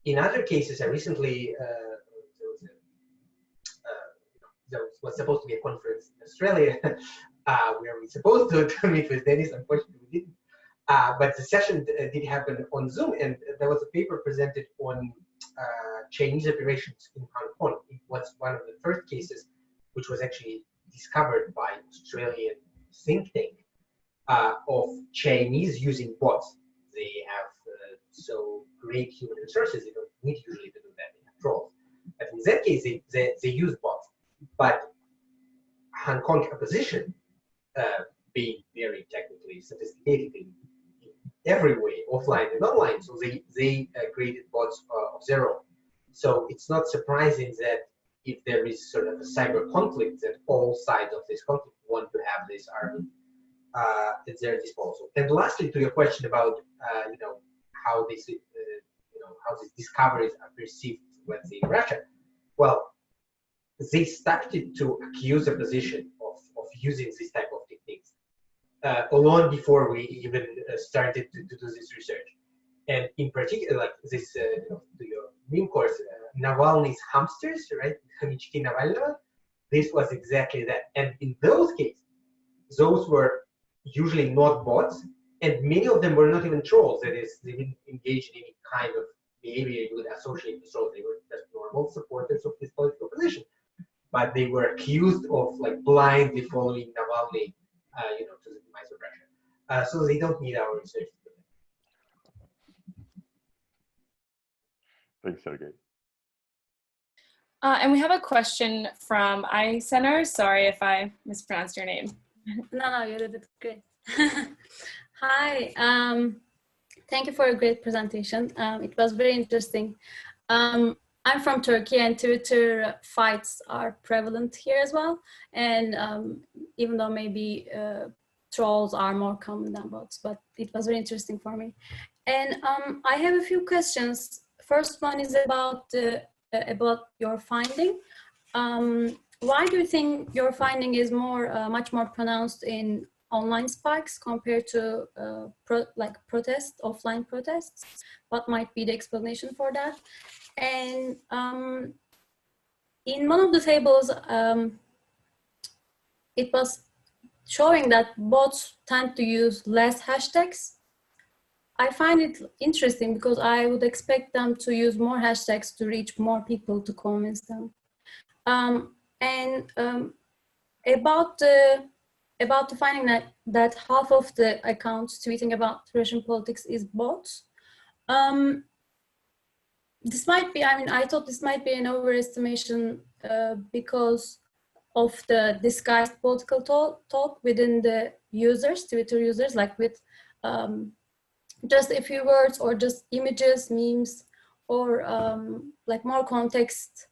Speaker 5: In other cases, I recently there was supposed to be a conference in Australia where we supposed to meet with Denis. Unfortunately, we didn't. But the session did happen on Zoom, and there was a paper presented on Chinese operations in Hong Kong. It was one of the first cases which was actually discovered by Australian think tank of Chinese using bots. They have so great human resources, they don't need usually to do that, they have trolls. But in that case, they use bots. But Hong Kong opposition, being very technically sophisticated in every way, offline and online, so they created bots of their own. So it's not surprising that if there is sort of a cyber conflict, that all sides of this conflict want to have this army at their disposal. And lastly, to your question about how this how these discoveries are perceived, let's say in Russia, well, they started to accuse opposition of using this type of techniques long before we even started to do this research. And in particular, like this, to your meme course, Navalny's hamsters, right? Khomychki Navalny, this was exactly that. And in those cases, those were usually not bots, and many of them were not even trolls. That is, they didn't engage in any kind of behavior you would associate with trolls. They were just normal supporters of this political position. But they were accused of like blindly following Navalny, to the demise of Russia. So they don't need our research.
Speaker 1: Thanks, Sergey.
Speaker 2: And we have a question from iCenter. Sorry if I mispronounced your name.
Speaker 6: No, you did it great. Hi, thank you for a great presentation. It was very interesting. I'm from Turkey, and Twitter fights are prevalent here as well. And even though maybe trolls are more common than bots, but it was very interesting for me. And I have a few questions. First one is about your finding. Why do you think your finding is much more pronounced in online spikes compared to offline protests? What might be the explanation for that? And in one of the tables, it was showing that bots tend to use less hashtags. I find it interesting because I would expect them to use more hashtags to reach more people to convince them. About the finding that half of the accounts tweeting about Russian politics is bots. This might be, I thought this might be an overestimation because of the disguised political talk within the users, Twitter users, like with just a few words or just images, memes, or like more context.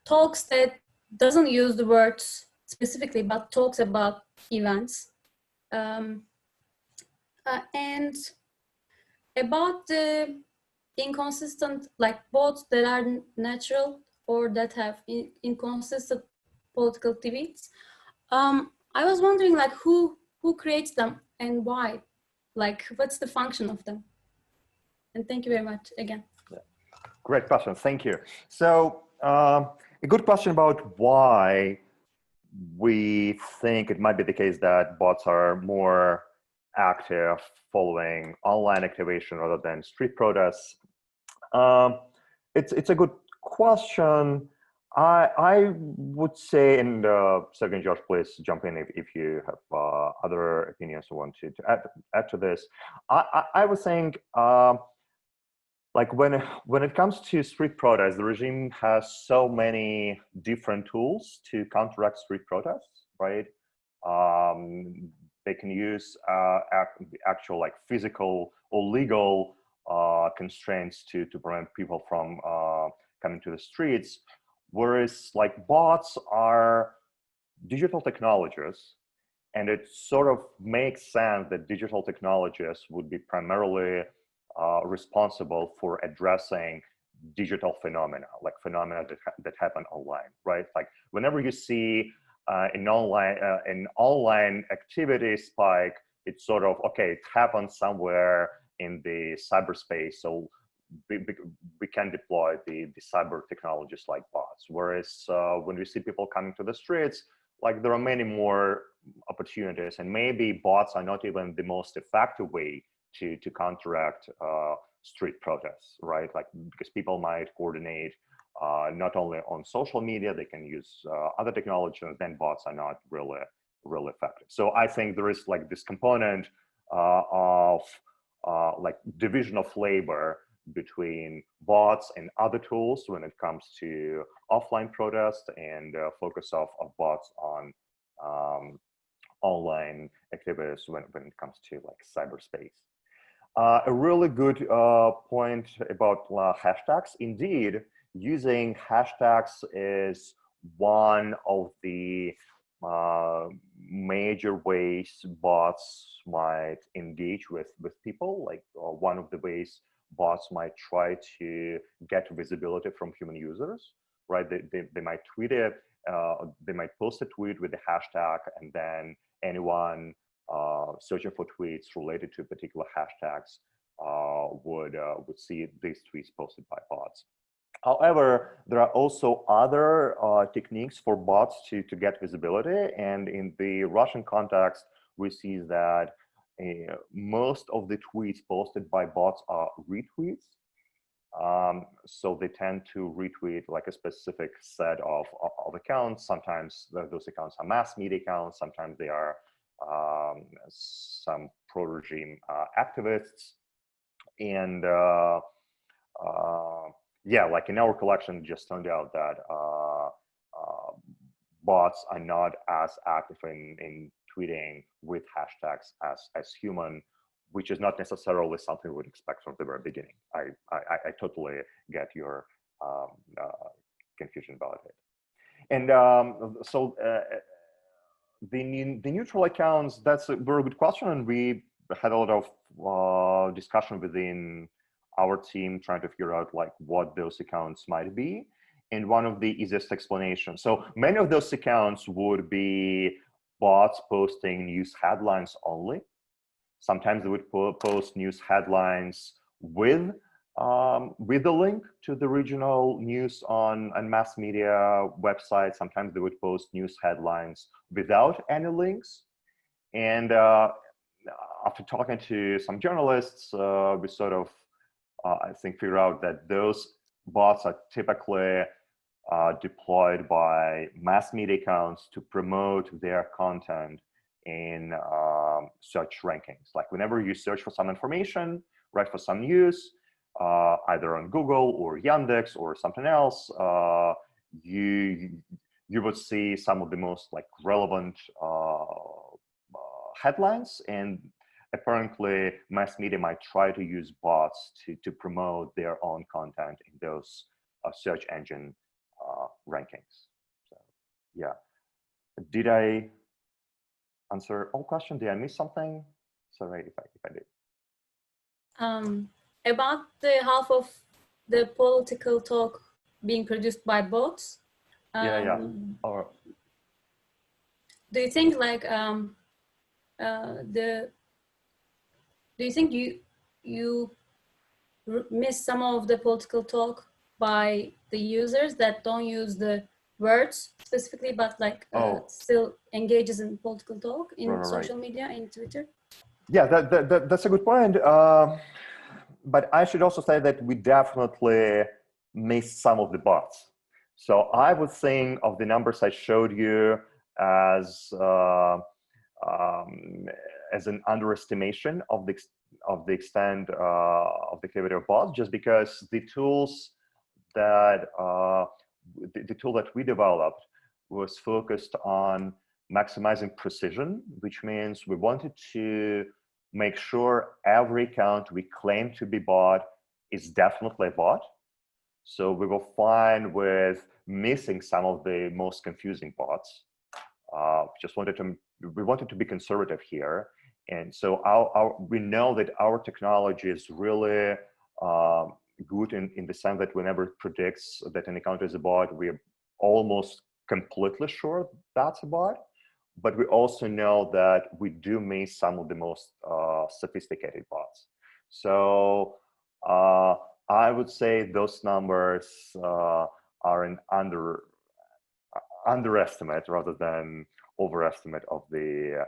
Speaker 6: Talks that doesn't use the words specifically, but talks about events. And about the inconsistent, like bots that are natural or that have inconsistent political tweets. I was wondering, like, who creates them and why? Like, what's the function of them? And thank you very much again.
Speaker 1: Yeah. Great question, thank you. So a good question about why we think it might be the case that bots are more active following online activation rather than street protests. It's a good question. I would say, and Sergey and Josh, please jump in if you have other opinions you want to add to this. I was saying, like when it comes to street protests, the regime has so many different tools to counteract street protests, right? They can use actual like physical or legal constraints to prevent people from coming to the streets, whereas like bots are digital technologies, And it sort of makes sense that digital technologists would be primarily responsible for addressing digital phenomena, like phenomena that happen online, right? Like whenever you see an online activity spike, it's sort of, okay, it happened somewhere in the cyberspace, so we can deploy the cyber technologies like bots. Whereas when we see people coming to the streets, like there are many more opportunities, and maybe bots are not even the most effective way to counteract street protests, right? Like because people might coordinate not only on social media, they can use other technologies, and then bots are not really effective. So I think there is like this component of like division of labor between bots and other tools when it comes to offline protest, and focus of bots on online activities when it comes to like cyberspace. A really good point about hashtags. Indeed, using hashtags is one of the major ways bots might engage with people. Like one of the ways bots might try to get visibility from human users, right? They might tweet it, they might post a tweet with the hashtag, and then anyone searching for tweets related to particular hashtags would see these tweets posted by bots. However, there are also other techniques for bots to get visibility, and in the Russian context, we see that most of the tweets posted by bots are retweets. So they tend to retweet like a specific set of accounts. Sometimes those accounts are mass media accounts. Sometimes they are some pro-regime activists. And yeah, like in our collection, it just turned out that bots are not as active in tweeting with hashtags as human, which is not necessarily something we would expect from the very beginning. I totally get your confusion about it. And so the neutral accounts, that's a very good question. And we had a lot of discussion within our team trying to figure out like what those accounts might be. And one of the easiest explanations, so many of those accounts would be bots posting news headlines only. Sometimes they would post news headlines with a link to the regional news on mass media websites. Sometimes they would post news headlines without any links. And after talking to some journalists, we sort of, I think, figure out that those bots are typically deployed by mass media accounts to promote their content in search rankings. Like whenever you search for some information, right, for some news, either on Google or Yandex or something else, you would see some of the most like relevant headlines, and apparently mass media might try to use bots to promote their own content in those search engine rankings. So yeah, did I answer all questions? Did I miss something? Sorry if I did.
Speaker 6: About the half of the political talk being produced by bots.
Speaker 1: Or
Speaker 6: do you think like do you think you miss some of the political talk by the users that don't use the words specifically, but like still engages in political talk in social media, in Twitter?
Speaker 1: Yeah, that's a good point. But I should also say that we definitely missed some of the bots. So I would think of the numbers I showed you as an underestimation of the extent of the activity of bots, just because the tools that the tool that we developed was focused on maximizing precision, which means we wanted to make sure every account we claim to be bot is definitely a bot. So we were fine with missing some of the most confusing bots. Just wanted to we wanted to be conservative here. And so we know that our technology is really good in the sense that whenever it predicts that an account is a bot, we're almost completely sure that's a bot. But we also know that we do miss some of the most sophisticated bots. So I would say those numbers are an underestimate rather than overestimate of the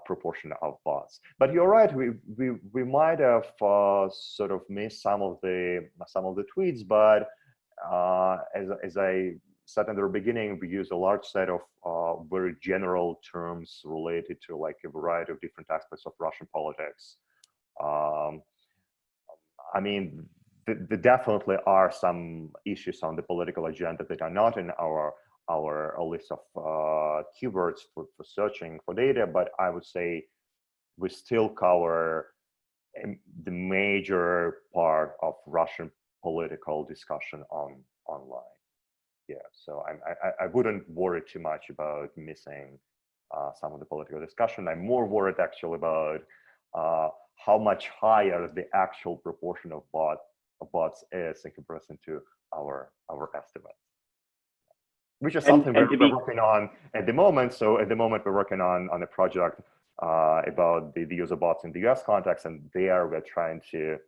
Speaker 1: proportion of bots. But you're right, we might have sort of missed some of the tweets, but as I said in the beginning, we use a large set of very general terms related to like a variety of different aspects of Russian politics. I mean, there definitely are some issues on the political agenda that are not in our list of keywords for searching for data, but I would say we still cover the major part of Russian political discussion online. Yeah, so I wouldn't worry too much about missing some of the political discussion. I'm more worried actually about how much higher the actual proportion of bots is in comparison to our estimates, which is something we're working on at the moment. So at the moment, we're working on a project about the use of bots in the US context, and there we're trying to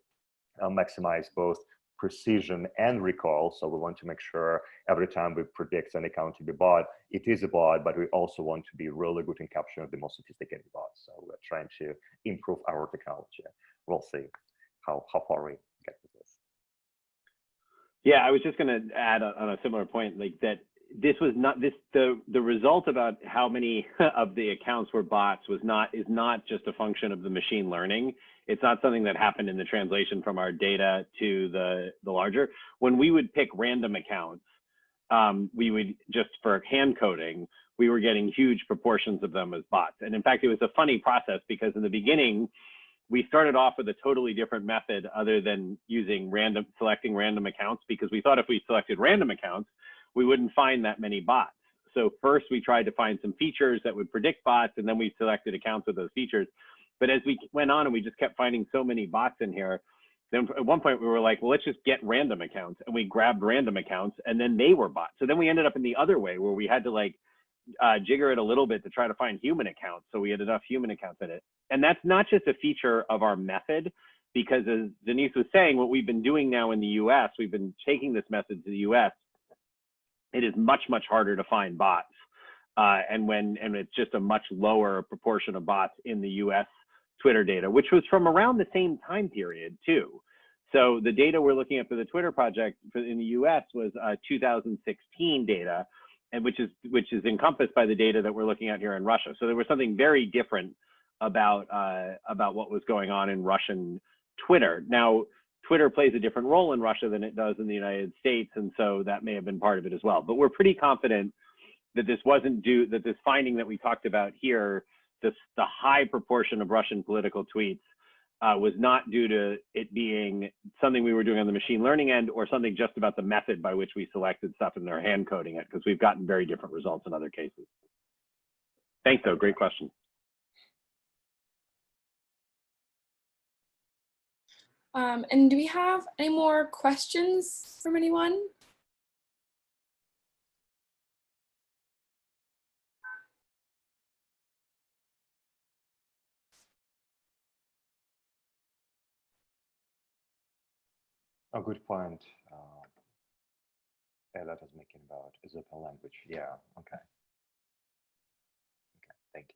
Speaker 1: maximize both precision and recall. So we want to make sure every time we predict an account to be bot, it is a bot, but we also want to be really good in capturing the most sophisticated bots. So we're trying to improve our technology. We'll see how far we get with this.
Speaker 3: Yeah, I was just going to add on a similar point, like that this was not the result about how many of the accounts were bots is not just a function of the machine learning. It's not something that happened in the translation from our data to the larger. When we would pick random accounts, we would just for hand coding, we were getting huge proportions of them as bots. And in fact, it was a funny process because in the beginning, we started off with a totally different method other than using selecting random accounts, because we thought if we selected random accounts, we wouldn't find that many bots. So first we tried to find some features that would predict bots, and then we selected accounts with those features. But as we went on and we just kept finding so many bots in here, then at one point we were like, well, let's just get random accounts. And we grabbed random accounts and then they were bots. So then we ended up in the other way where we had to like jigger it a little bit to try to find human accounts. So we had enough human accounts in it. And that's not just a feature of our method, because as Denis was saying, what we've been doing now in the US, we've been taking this method to the US. It is much, much harder to find bots. And it's just a much lower proportion of bots in the US Twitter data, which was from around the same time period too. So the data we're looking at for the Twitter project in the US was 2016 data, and which is encompassed by the data that we're looking at here in Russia. So there was something very different about what was going on in Russian Twitter. Now, Twitter plays a different role in Russia than it does in the United States, and so that may have been part of it as well. But we're pretty confident that this wasn't due, that this finding that we talked about here, the high proportion of Russian political tweets was not due to it being something we were doing on the machine learning end or something just about the method by which we selected stuff and they're hand coding it, because we've gotten very different results in other cases. Thanks, though. Great question.
Speaker 2: And do we have any more questions from anyone?
Speaker 1: A good point. That is making about is it a language? Yeah. Okay. Okay. Thank you.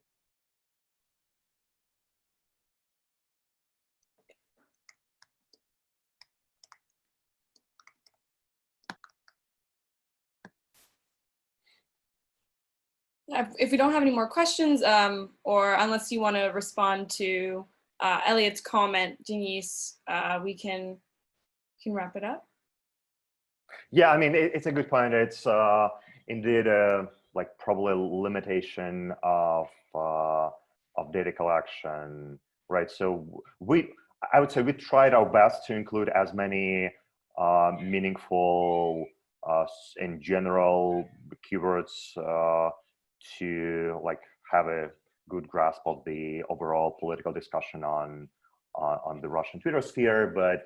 Speaker 2: If we don't have any more questions, or unless you want to respond to Elliot's comment, Denis, we can wrap it up.
Speaker 1: Yeah, I mean, it's a good point. It's indeed like probably a limitation of data collection, right? So I would say we tried our best to include as many meaningful in general keywords to like have a good grasp of the overall political discussion on the Russian Twitter sphere, but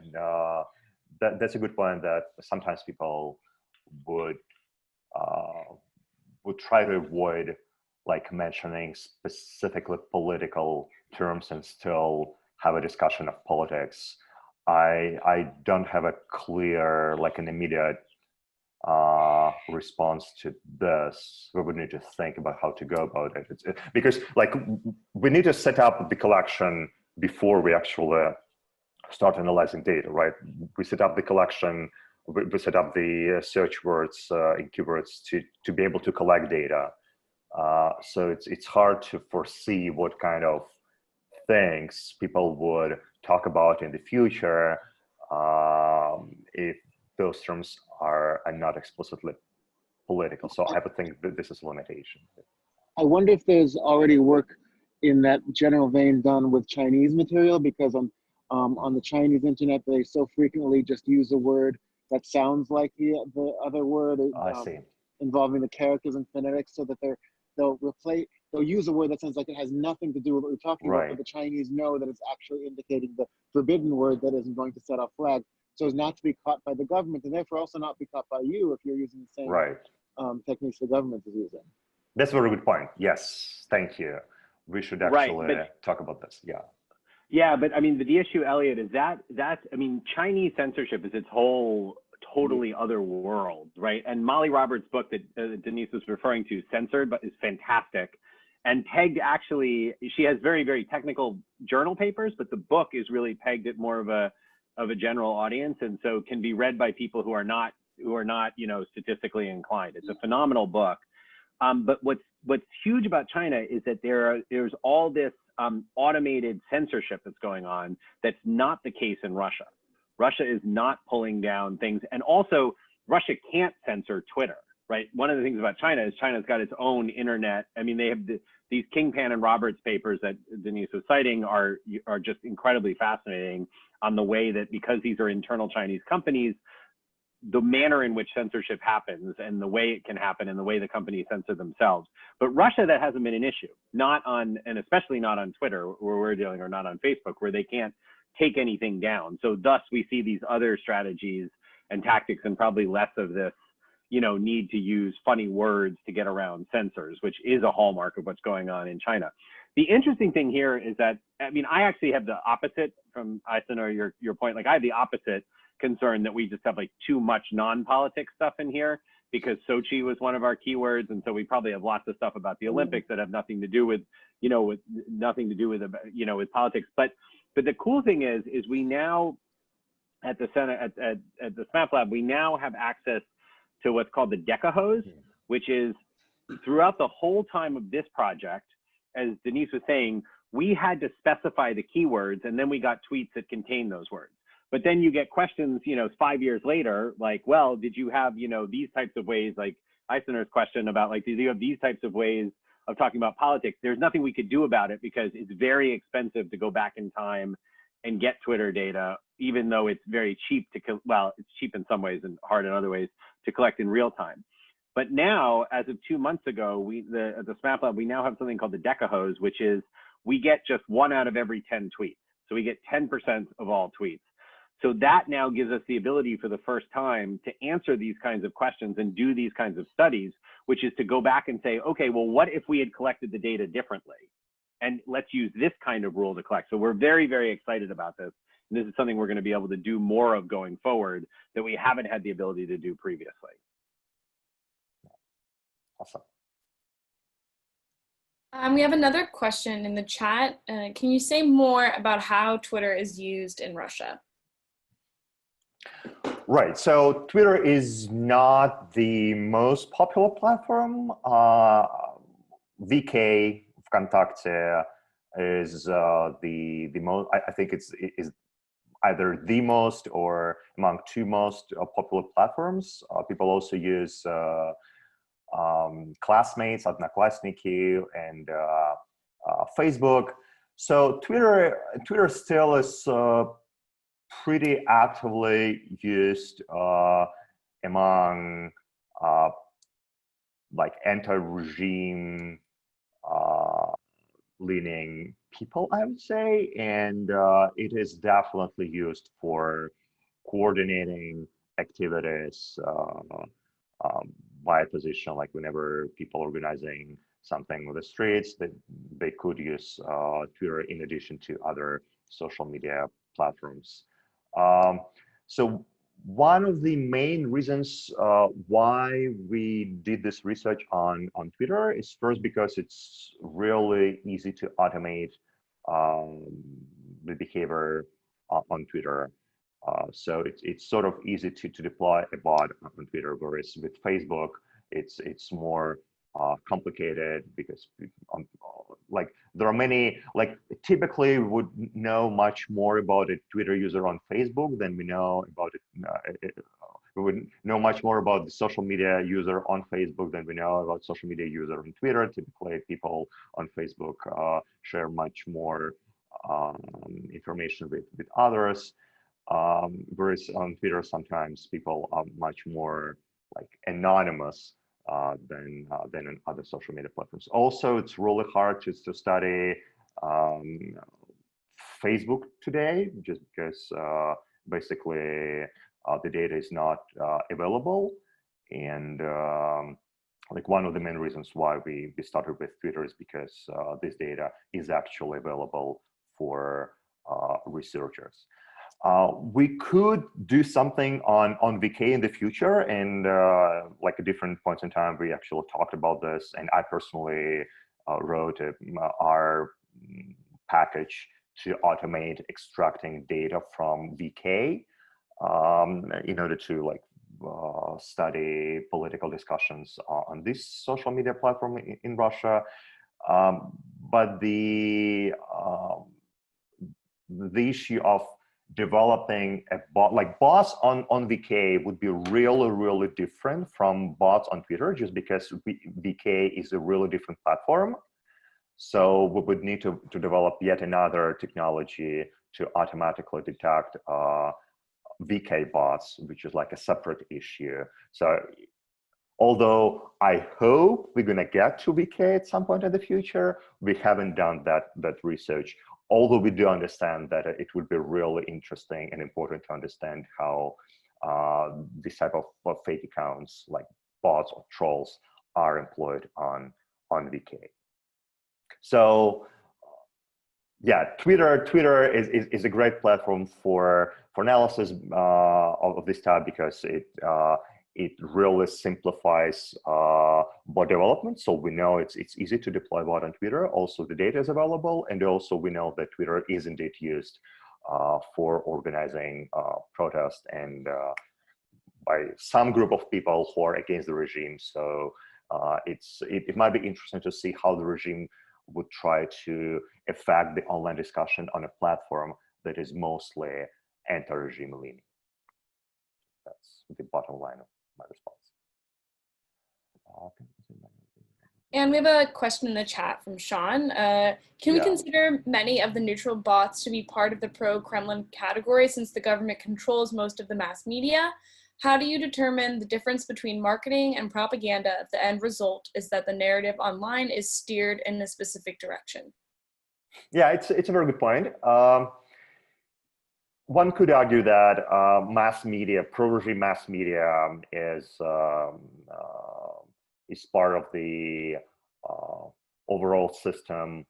Speaker 1: that's a good point that sometimes people would try to avoid like mentioning specifically political terms and still have a discussion of politics. I don't have a clear, like an immediate response to this. We would need to think about how to go about it. Because like we need to set up the collection before we actually start analyzing data, right? We set up the collection, we set up the search words and keywords to be able to collect data. So it's hard to foresee what kind of things people would talk about in the future if those terms are not explicitly political. So I would think that this is a limitation.
Speaker 4: I wonder if there's already work in that general vein done with Chinese material, because on the Chinese internet, they so frequently just use a word that sounds like the other word
Speaker 1: I see.
Speaker 4: involving the characters and phonetics, so that they'll use a word that sounds like it has nothing to do with what we're talking about, but the Chinese know that it's actually indicating the forbidden word that isn't going to set off flags, so as not to be caught by the government, and therefore also not be caught by you if you're using the same techniques the government is using.
Speaker 1: That's a very good point. Yes, thank you. We should actually talk about this. Yeah.
Speaker 3: Yeah, but I mean, the issue, Elliot, is that I mean, Chinese censorship is its whole totally other world, right? And Molly Roberts' book that Denis was referring to, Censored, but is fantastic. And pegged actually, she has very, very technical journal papers, but the book is really pegged at more of a general audience, and so can be read by people who are not you know, statistically inclined. It's a phenomenal book. But what's huge about China is that there's all this automated censorship that's going on that's not the case in Russia. Russia is not pulling down things, and also Russia can't censor Twitter, right? One of the things about China is China's got its own internet. I mean, they have these Kingpan and Roberts papers that Denis was citing are just incredibly fascinating on the way that, because these are internal Chinese companies, the manner in which censorship happens and the way it can happen and the way the companies censor themselves. But Russia, that hasn't been an issue, not on, and especially not on Twitter where we're dealing, or not on Facebook, where they can't take anything down. So thus we see these other strategies and tactics, and probably less of this, you know, need to use funny words to get around censors, which is a hallmark of what's going on in China. The interesting thing here is that, I mean, I actually have the opposite from Aysen, or your point. Like, I have the opposite concern that we just have like too much non-politics stuff in here, because Sochi was one of our keywords, and so we probably have lots of stuff about the Olympics that have nothing to do with, you know, with politics. But the cool thing is we now at the Center at the SMAP Lab, we now have access to what's called the Decahose, which is throughout the whole time of this project, as Denis was saying, we had to specify the keywords, and then we got tweets that contain those words. But then you get questions, you know, 5 years later, like, well, did you have, you know, these types of ways, like Eisener's question about, like, did you have these types of ways of talking about politics? There's nothing we could do about it, because it's very expensive to go back in time and get Twitter data, even though it's very cheap to, well, it's cheap in some ways and hard in other ways to collect in real time. But now, as of 2 months ago, at the SMAP Lab, we now have something called the Decahose, which is we get just 1 out of every 10 tweets. So we get 10% of all tweets. So that now gives us the ability for the first time to answer these kinds of questions and do these kinds of studies, which is to go back and say, okay, well, what if we had collected the data differently? And let's use this kind of rule to collect. So we're very, very excited about this. And this is something we're going to be able to do more of going forward that we haven't had the ability to do previously.
Speaker 1: Awesome.
Speaker 2: We have another question in the chat. Can you say more about how Twitter is used in Russia?
Speaker 1: Right. So Twitter is not the most popular platform. VK, Vkontakte, is the most. I think it's either the most or among 2 most popular platforms. People also use Classmates, Odnoklassniki, and Facebook. So Twitter still is pretty actively used among like anti-regime leaning people, I would say, and it is definitely used for coordinating activities by a position, like whenever people organizing something on the streets, they could use Twitter in addition to other social media platforms. So one of the main reasons why we did this research on Twitter is first because it's really easy to automate the behavior on Twitter. So it's sort of easy to deploy a bot on Twitter, whereas with Facebook, it's more complicated because like there are many, like typically we would know much more about a Twitter user on Facebook than we know about it. We would know much more about the social media user on Facebook than we know about social media user on Twitter. Typically, people on Facebook share much more information with others. Whereas on Twitter, sometimes people are much more like anonymous than in other social media platforms. Also, it's really hard to study Facebook today, just because basically the data is not available. And like one of the main reasons why we started with Twitter is because this data is actually available for researchers. We could do something on VK in the future, and like at different points in time, we actually talked about this. And I personally wrote our package to automate extracting data from VK in order to like study political discussions on this social media platform in Russia. But the issue of developing a bot, like bots on VK would be really different from bots on Twitter, just because VK is a really different platform. So we would need to develop yet another technology to automatically detect VK bots, which is like a separate issue. So although I hope we're gonna get to VK at some point in the future, we haven't done that research. Although we do understand that it would be really interesting and important to understand how this type of fake accounts like bots or trolls are employed on VK. So yeah, Twitter is a great platform for analysis of this type, because it really simplifies bot development. So we know it's easy to deploy bot on Twitter. Also, the data is available, and also we know that Twitter is indeed used for organizing protests and by some group of people who are against the regime. So it might be interesting to see how the regime would try to affect the online discussion on a platform that is mostly anti-regime leaning. That's the bottom line of my response.
Speaker 2: And we have a question in the chat from Sean. Can we consider many of the neutral bots to be part of the pro-Kremlin category, since the government controls most of the mass media? How do you determine the difference between marketing and propaganda if the end result is that the narrative online is steered in a specific direction?
Speaker 1: Yeah, it's a very good point. One could argue that mass media, pro-regime mass media, is part of the overall system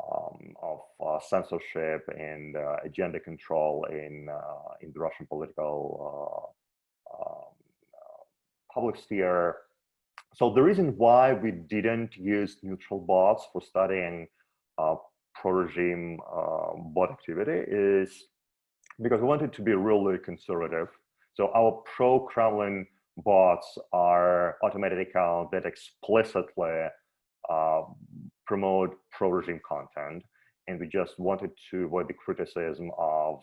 Speaker 1: of censorship and agenda control in the Russian political public sphere. So the reason why we didn't use neutral bots for studying pro-regime bot activity is because we wanted to be really conservative. So our pro-Kremlin bots are automated accounts that explicitly promote pro-regime content, and we just wanted to avoid the criticism of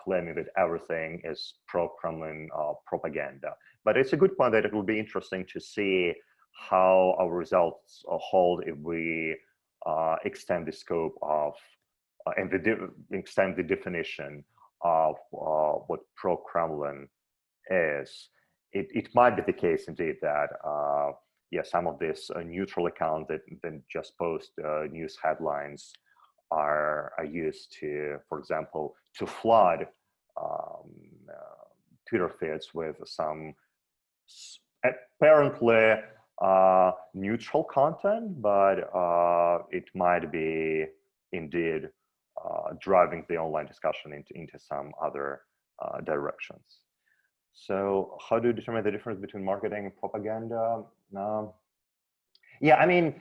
Speaker 1: claiming that everything is pro-Kremlin propaganda. But it's a good point that it would be interesting to see how our results hold if we extend the scope of and extend the definition of what pro-Kremlin is. It might be the case indeed that yeah, some of these neutral accounts that then just post news headlines are used to, for example, to flood Twitter feeds with some apparently neutral content, but it might be indeed driving the online discussion into some other directions. So how do you determine the difference between marketing and propaganda? Yeah, I mean,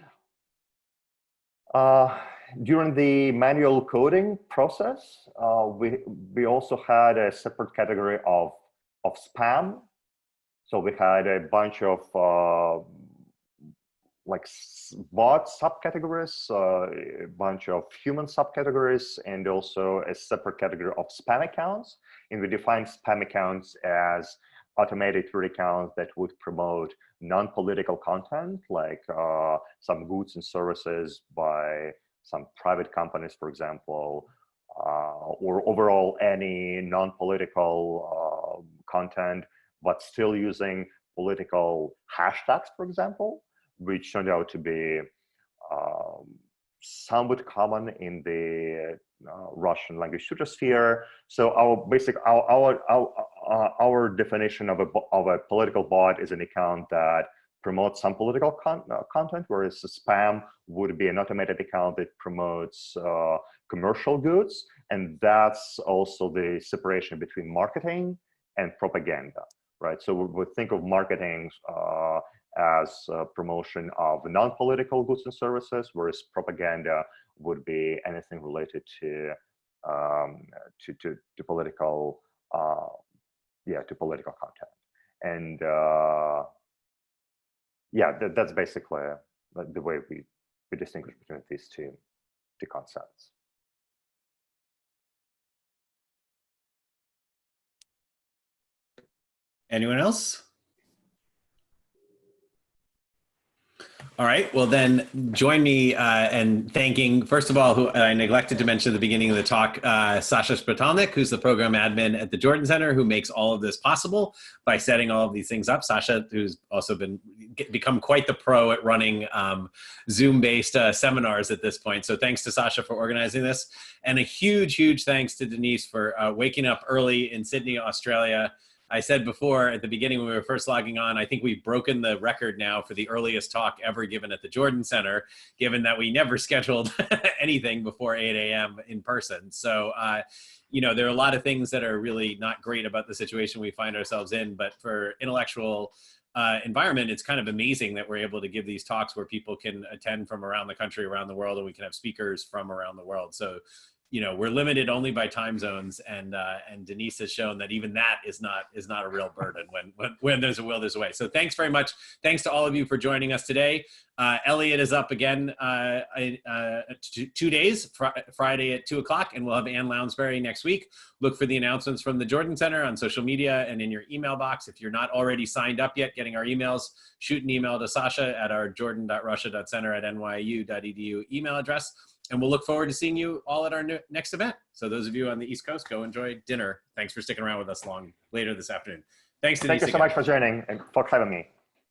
Speaker 1: during the manual coding process, we also had a separate category of spam. So we had a bunch of like bot subcategories, a bunch of human subcategories, and also a separate category of spam accounts. And we defined spam accounts as automated Twitter accounts that would promote non-political content, like some goods and services by some private companies, for example, or overall any non-political content, but still using political hashtags, for example, which turned out to be somewhat common in the Russian language Twitter sphere. So our definition of a political bot is an account that promotes some political content, whereas spam would be an automated account that promotes commercial goods. And that's also the separation between marketing and propaganda, right? So we think of marketing as promotion of non-political goods and services, whereas propaganda would be anything related to political, to political content. And yeah, that's basically the way we distinguish between these two concepts.
Speaker 7: Anyone else? All right, well then join me in thanking, first of all, who I neglected to mention at the beginning of the talk, Sasha Spatalnik, who's the program admin at the Jordan Center, who makes all of this possible by setting all of these things up. Sasha, who's also become quite the pro at running Zoom-based seminars at this point. So thanks to Sasha for organizing this. And a huge, huge thanks to Denis for waking up early in Sydney, Australia. I said before at the beginning when we were first logging on, I think we've broken the record now for the earliest talk ever given at the Jordan Center, given that we never scheduled anything before 8 a.m. in person. So, you know, there are a lot of things that are really not great about the situation we find ourselves in, but for intellectual environment, it's kind of amazing that we're able to give these talks where people can attend from around the country, around the world, and we can have speakers from around the world. So, you know, we're limited only by time zones, and Denis has shown that even that is not a real burden. When there's a will, there's a way. So thanks very much. Thanks to all of you for joining us today. Elliot is up again 2 days, Friday at 2 o'clock, and we'll have Ann Lounsbury next week. Look for the announcements from the Jordan Center on social media and in your email box. If you're not already signed up yet, getting our emails, shoot an email to Sasha at our jordan.russia.center@nyu.edu email address. And we'll look forward to seeing you all at our next event. So those of you on the East Coast, go enjoy dinner. Thanks for sticking around with us later this afternoon. Thanks, Denise.
Speaker 1: Thank you so much for joining and for having me.